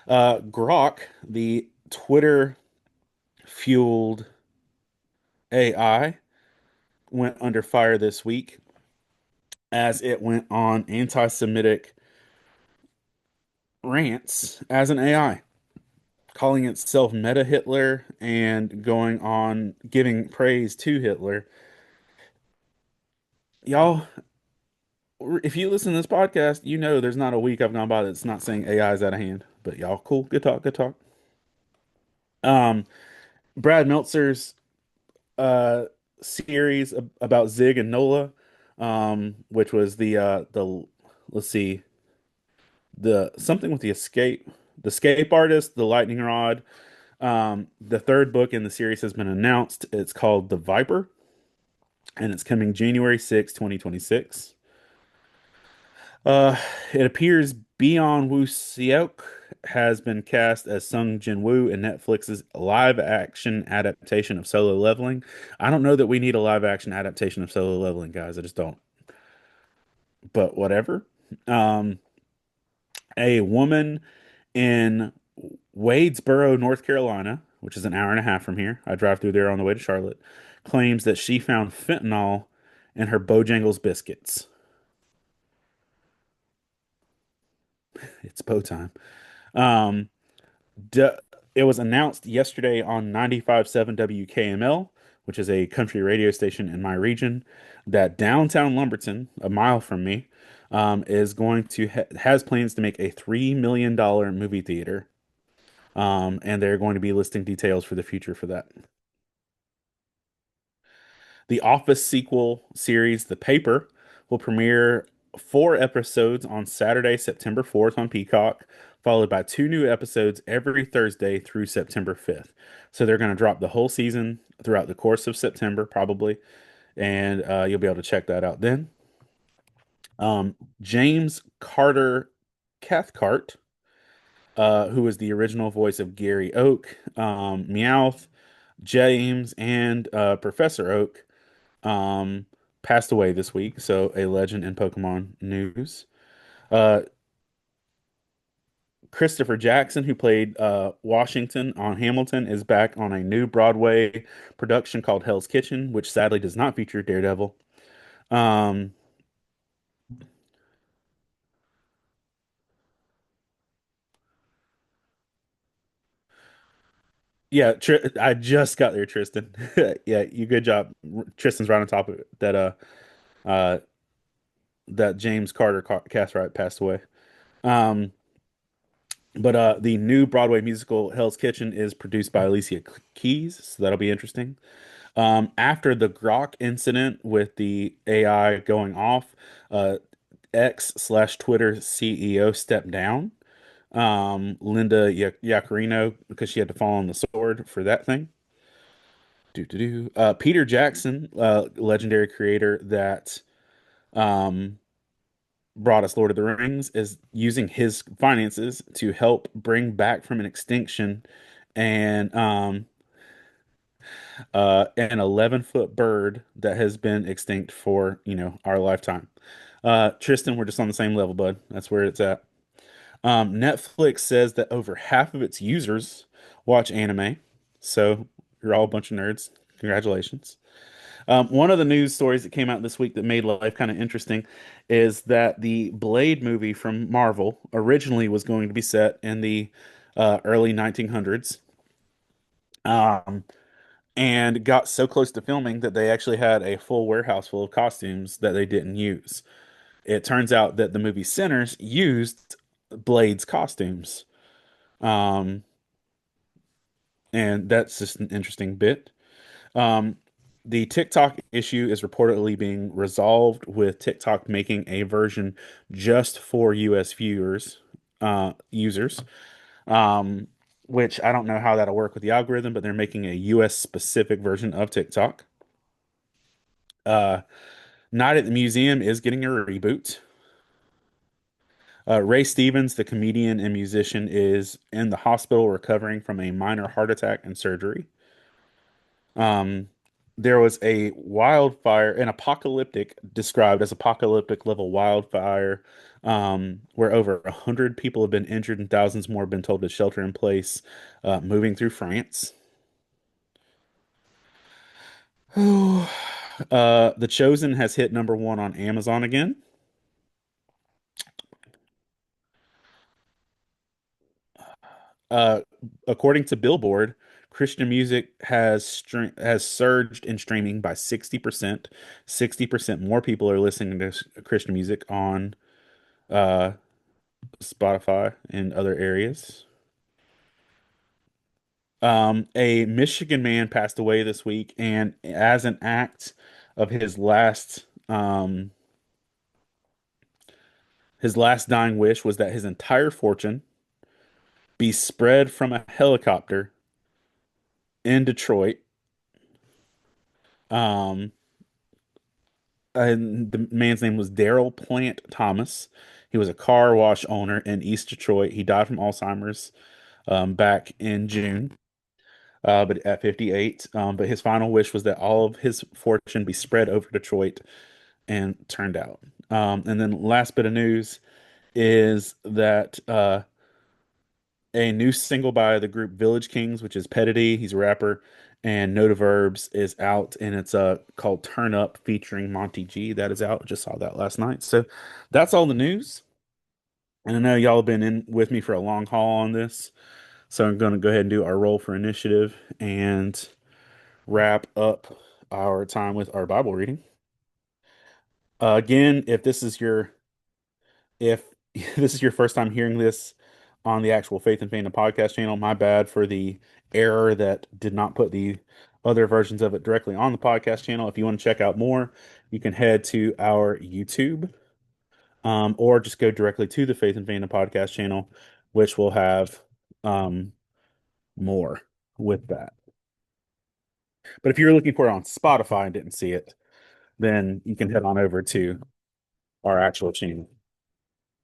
Grok, the Twitter fueled AI, went under fire this week as it went on anti-Semitic rants as an AI, calling itself Meta Hitler and going on giving praise to Hitler. Y'all, if you listen to this podcast, you know there's not a week I've gone by that's not saying AI is out of hand. But y'all, cool, good talk, good talk. Um, Brad Meltzer's series about Zig and Nola, which was the let's see, the something with the escape artist, the lightning rod. The third book in the series has been announced. It's called The Viper, and it's coming January 6th, 2026. Uh, it appears Byeon Woo Seok has been cast as Sung Jin Woo in Netflix's live action adaptation of Solo Leveling. I don't know that we need a live action adaptation of Solo Leveling, guys. I just don't. But whatever. Um, a woman in Wadesboro, North Carolina, which is an hour and a half from here. I drive through there on the way to Charlotte, claims that she found fentanyl in her Bojangles biscuits. It's bow time. Um, d it was announced yesterday on 95.7 WKML, which is a country radio station in my region, that downtown Lumberton, a mile from me, is going to has plans to make a $3 million movie theater. And they're going to be listing details for the future for that. The Office sequel series, The Paper, will premiere 4 episodes on Saturday, September 4th on Peacock, followed by 2 new episodes every Thursday through September 5th. So they're going to drop the whole season throughout the course of September, probably, and you'll be able to check that out then. James Carter Cathcart, who was the original voice of Gary Oak, Meowth, James, and Professor Oak, um, passed away this week. So a legend in Pokemon news. Uh, Christopher Jackson, who played Washington on Hamilton, is back on a new Broadway production called Hell's Kitchen, which sadly does not feature Daredevil. Um, yeah, I just got there, Tristan. Yeah, you good job. Tristan's right on top of it. Uh, that James Carter Cartwright passed away. Um, but the new Broadway musical Hell's Kitchen is produced by Alicia Keys, so that'll be interesting. After the Grok incident with the AI going off, X slash Twitter CEO stepped down. Linda Yaccarino, because she had to fall on the sword for that thing. Peter Jackson, legendary creator that um, brought us Lord of the Rings, is using his finances to help bring back from an extinction and an 11-foot bird that has been extinct for, our lifetime. Tristan, we're just on the same level, bud. That's where it's at. Netflix says that over half of its users watch anime. So you're all a bunch of nerds. Congratulations. One of the news stories that came out this week that made life kind of interesting is that the Blade movie from Marvel originally was going to be set in the early 1900s. Um, and got so close to filming that they actually had a full warehouse full of costumes that they didn't use. It turns out that the movie Sinners used Blade's costumes. Um, and that's just an interesting bit. Um, the TikTok issue is reportedly being resolved with TikTok making a version just for US users, um, which I don't know how that'll work with the algorithm, but they're making a US specific version of TikTok. Uh, Night at the Museum is getting a reboot. Ray Stevens, the comedian and musician, is in the hospital recovering from a minor heart attack and surgery. Um, there was a wildfire, an apocalyptic, described as apocalyptic level wildfire, where over 100 people have been injured and thousands more have been told to shelter in place, moving through France. The Chosen has hit #1 on Amazon again. Uh, According to Billboard, Christian music has surged in streaming by 60%. 60% more people are listening to Christian music on uh, Spotify and other areas. A Michigan man passed away this week, and as an act of his last dying wish was that his entire fortune be spread from a helicopter in Detroit. Um, and the man's name was Daryl Plant Thomas. He was a car wash owner in East Detroit. He died from Alzheimer's back in June, but at 58. But his final wish was that all of his fortune be spread over Detroit, and turned out. And then last bit of news is that a new single by the group Village Kings, which is Pedity, he's a rapper, and Note of Verbs is out, and it's called Turn Up featuring Monty G. That is out. Just saw that last night. So that's all the news. And I know y'all have been in with me for a long haul on this. So I'm going to go ahead and do our roll for initiative and wrap up our time with our Bible reading. Again, if this is your first time hearing this on the actual Faith and Fandom podcast channel, my bad for the error that did not put the other versions of it directly on the podcast channel. If you want to check out more, you can head to our YouTube, or just go directly to the Faith and Fandom podcast channel, which will have um, more with that. But if you're looking for it on Spotify and didn't see it, then you can head on over to our actual channel.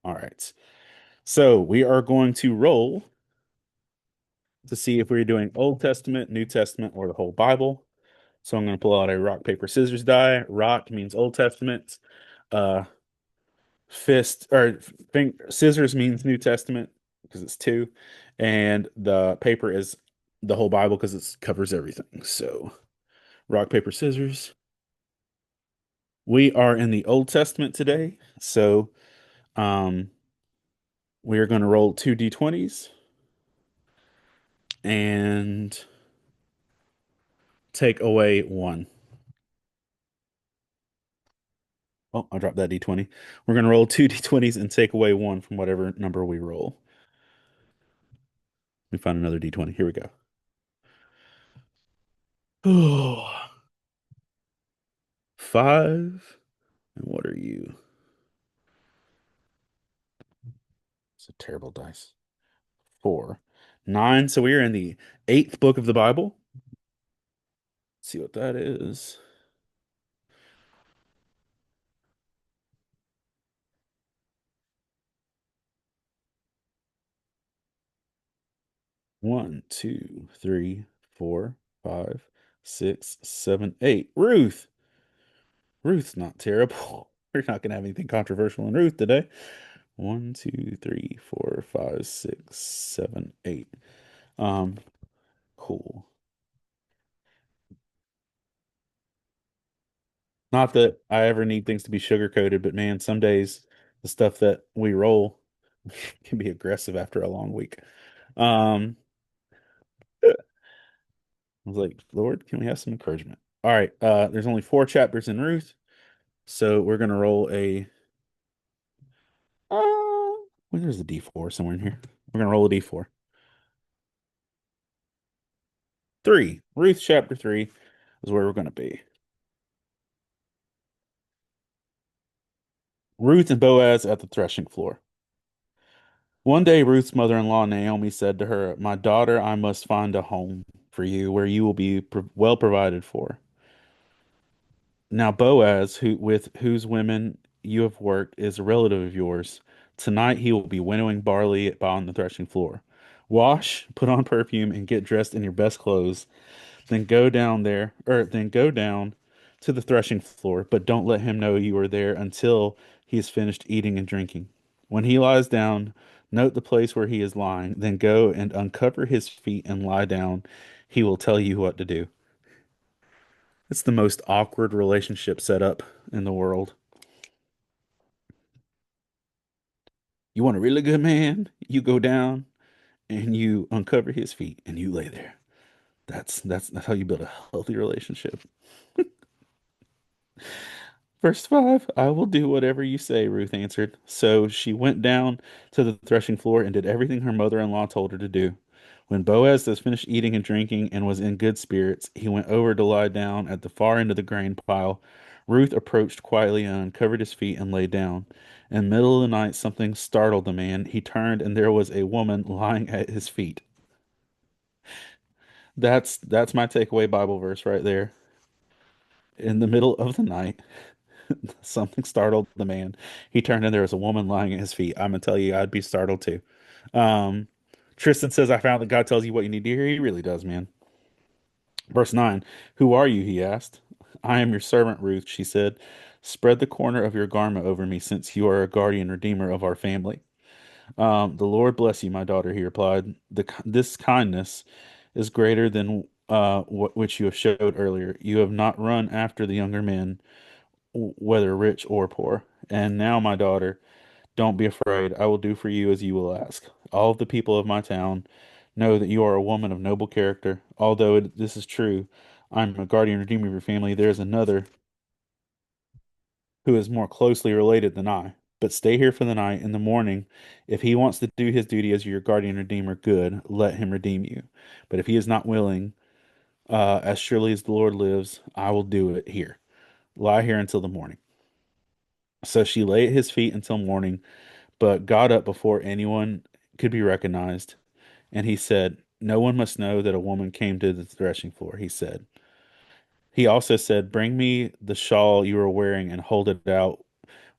All right. So we are going to roll to see if we're doing Old Testament, New Testament, or the whole Bible. So I'm going to pull out a rock, paper, scissors die. Rock means Old Testament. Uh, scissors means New Testament because it's two, and the paper is the whole Bible because it covers everything. So rock, paper, scissors. We are in the Old Testament today, so um, we are going to roll two d20s and take away one. Oh, I dropped that d20. We're going to roll two d20s and take away one from whatever number we roll. Let me find another d20. Here we go. Oh, five. And what are you? It's a terrible dice. Four. Nine. So we are in the eighth book of the Bible. Let's see what that is. One, two, three, four, five, six, seven, eight. Ruth. Ruth's not terrible. We're not going to have anything controversial in Ruth today. One, two, three, four, five, six, seven, eight. Um, cool. Not that I ever need things to be sugar coated, but man, some days the stuff that we roll can be aggressive after a long week. I was like, Lord, can we have some encouragement? All right, there's only four chapters in Ruth, so we're gonna roll a there's a D4 somewhere in here. We're gonna roll a D4. Three. Ruth chapter 3 is where we're gonna be. Ruth and Boaz at the threshing floor. One day, Ruth's mother-in-law, Naomi, said to her, "My daughter, I must find a home for you where you will be well provided for." Now, Boaz, with whose women you have worked, is a relative of yours. Tonight he will be winnowing barley on the threshing floor. Wash, put on perfume, and get dressed in your best clothes. Then go down to the threshing floor, but don't let him know you are there until he is finished eating and drinking. When he lies down, note the place where he is lying, then go and uncover his feet and lie down. He will tell you what to do. It's the most awkward relationship setup in the world. You want a really good man? You go down and you uncover his feet and you lay there. That's how you build a healthy relationship. Verse 5, I will do whatever you say, Ruth answered. So she went down to the threshing floor and did everything her mother-in-law told her to do. When Boaz had finished eating and drinking and was in good spirits, he went over to lie down at the far end of the grain pile. Ruth approached quietly and uncovered his feet and lay down. In the middle of the night, something startled the man. He turned, and there was a woman lying at his feet. That's my takeaway Bible verse right there. In the middle of the night, something startled the man. He turned, and there was a woman lying at his feet. I'm gonna tell you, I'd be startled too. Um, Tristan says, "I found that God tells you what you need to hear. He really does, man." Verse 9, "Who are you?" he asked. "I am your servant Ruth," she said. "Spread the corner of your garment over me, since you are a guardian redeemer of our family." The Lord bless you, my daughter, he replied. This kindness is greater than which you have showed earlier. You have not run after the younger men, whether rich or poor. And now, my daughter, don't be afraid. I will do for you as you will ask. All of the people of my town know that you are a woman of noble character. Although this is true, I'm a guardian redeemer of your family. There is another who is more closely related than I. But stay here for the night. In the morning, if he wants to do his duty as your guardian redeemer, good, let him redeem you. But if he is not willing, as surely as the Lord lives, I will do it here. Lie here until the morning. So she lay at his feet until morning, but got up before anyone could be recognized. And he said, "No one must know that a woman came to the threshing floor," he said. He also said, "Bring me the shawl you are wearing and hold it out."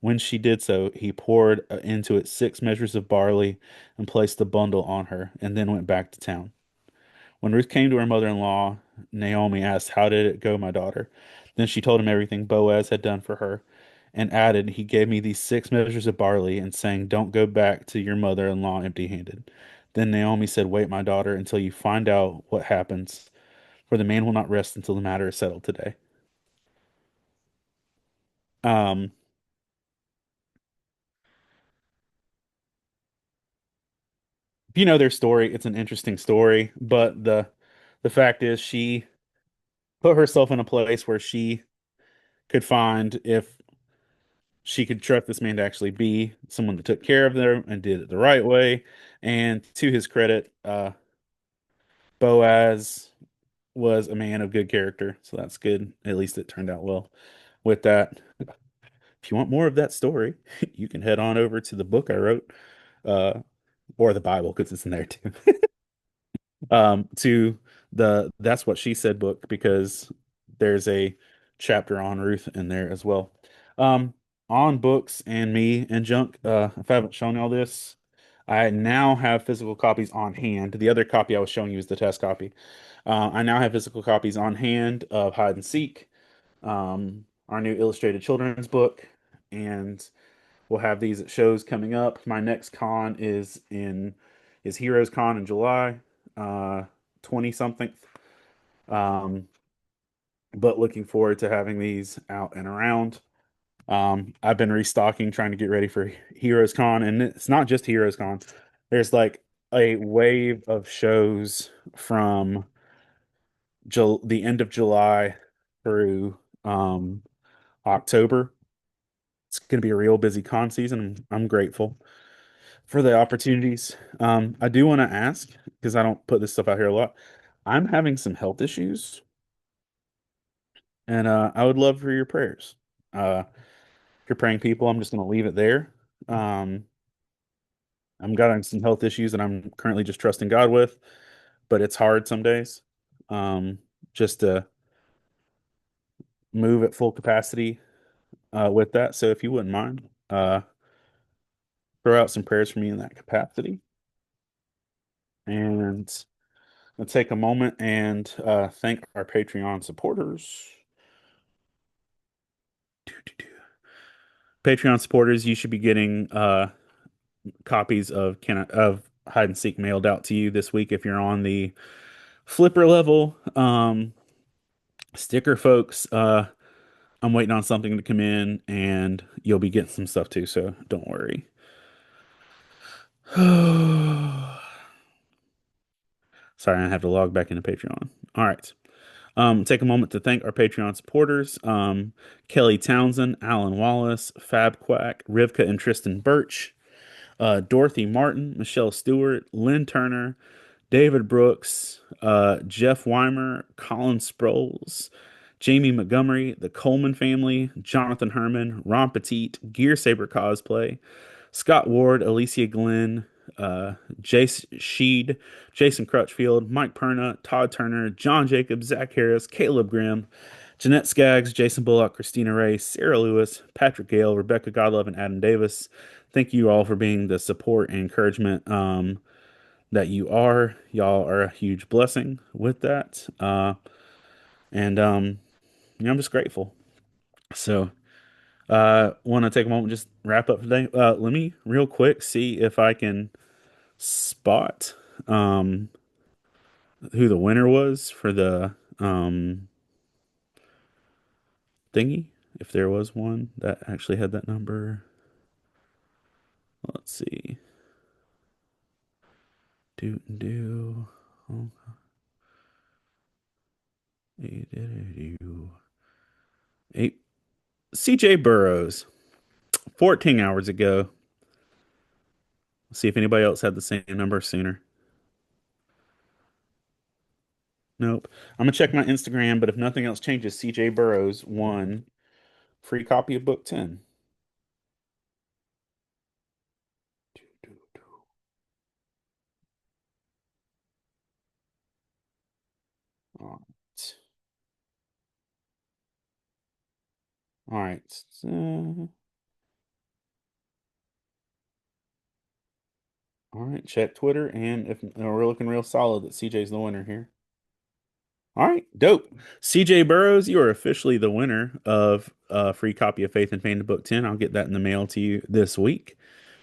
When she did so, he poured into it 6 measures of barley and placed the bundle on her, and then went back to town. When Ruth came to her mother-in-law, Naomi asked, "How did it go, my daughter?" Then she told him everything Boaz had done for her, and added, "He gave me these 6 measures of barley, and saying, 'Don't go back to your mother-in-law empty-handed.'" Then Naomi said, "Wait, my daughter, until you find out what happens, for the man will not rest until the matter is settled today." Um, if you know their story, it's an interesting story, but the fact is she put herself in a place where she could find if she could trust this man to actually be someone that took care of them and did it the right way. And to his credit, Boaz was a man of good character, so that's good. At least it turned out well with that. If you want more of that story, you can head on over to the book I wrote, uh, or the Bible because it's in there too. To the That's What She Said book because there's a chapter on Ruth in there as well. Um, on books and me and junk, if I haven't shown you all this, I now have physical copies on hand. The other copy I was showing you is the test copy. I now have physical copies on hand of Hide and Seek, our new illustrated children's book, and we'll have these at shows coming up. My next con is Heroes Con in July, 20 something. Um, but looking forward to having these out and around. I've been restocking, trying to get ready for Heroes Con, and it's not just Heroes Con. There's like a wave of shows from the end of July through October. It's going to be a real busy con season. I'm grateful for the opportunities. I do want to ask, because I don't put this stuff out here a lot. I'm having some health issues, and I would love for your prayers. If you're praying people, I'm just going to leave it there. Um, I'm got some health issues that I'm currently just trusting God with, but it's hard some days, um, just to move at full capacity with that. So if you wouldn't mind, throw out some prayers for me in that capacity, and I'll take a moment and thank our Patreon supporters. Patreon supporters, you should be getting copies of Hide and Seek mailed out to you this week if you're on the Flipper level. Sticker folks, I'm waiting on something to come in, and you'll be getting some stuff too, so don't worry. Sorry, I have to log back into Patreon. All right. Take a moment to thank our Patreon supporters, Kelly Townsend, Alan Wallace, Fab Quack, Rivka and Tristan Birch, Dorothy Martin, Michelle Stewart, Lynn Turner, David Brooks, Jeff Weimer, Colin Sproles, Jamie Montgomery, the Coleman family, Jonathan Herman, Ron Petit, Gear Saber Cosplay, Scott Ward, Alicia Glenn, Jace Sheed, Jason Crutchfield, Mike Perna, Todd Turner, John Jacobs, Zach Harris, Caleb Grimm, Jeanette Skaggs, Jason Bullock, Christina Ray, Sarah Lewis, Patrick Gale, Rebecca Godlove, and Adam Davis. Thank you all for being the support and encouragement that you are. Y'all are a huge blessing with that. And I'm just grateful. So, want to take a moment and just wrap up today. Let me real quick see if I can spot um who the winner was for the thingy, if there was one that actually had that number. Let's see. Do oh, do eight CJ Burrows 14 hours ago. Let's see if anybody else had the same number sooner. Nope. I'm gonna check my Instagram, but if nothing else changes, CJ Burrows won free copy of book 10. All right. All right. All right. Check Twitter, and if we're looking real solid that CJ's the winner here. All right, dope. CJ Burrows, you are officially the winner of a free copy of Faith and Fandom Book 10. I'll get that in the mail to you this week.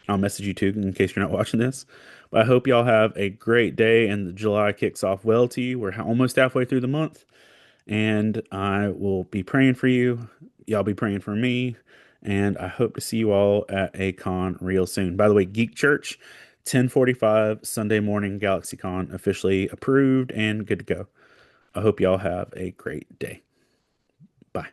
I'll message you too in case you're not watching this. But I hope y'all have a great day and July kicks off well to you. We're almost halfway through the month, and I will be praying for you. Y'all be praying for me, and I hope to see you all at a con real soon. By the way, Geek Church, 10:45 Sunday morning, GalaxyCon officially approved and good to go. I hope y'all have a great day. Bye.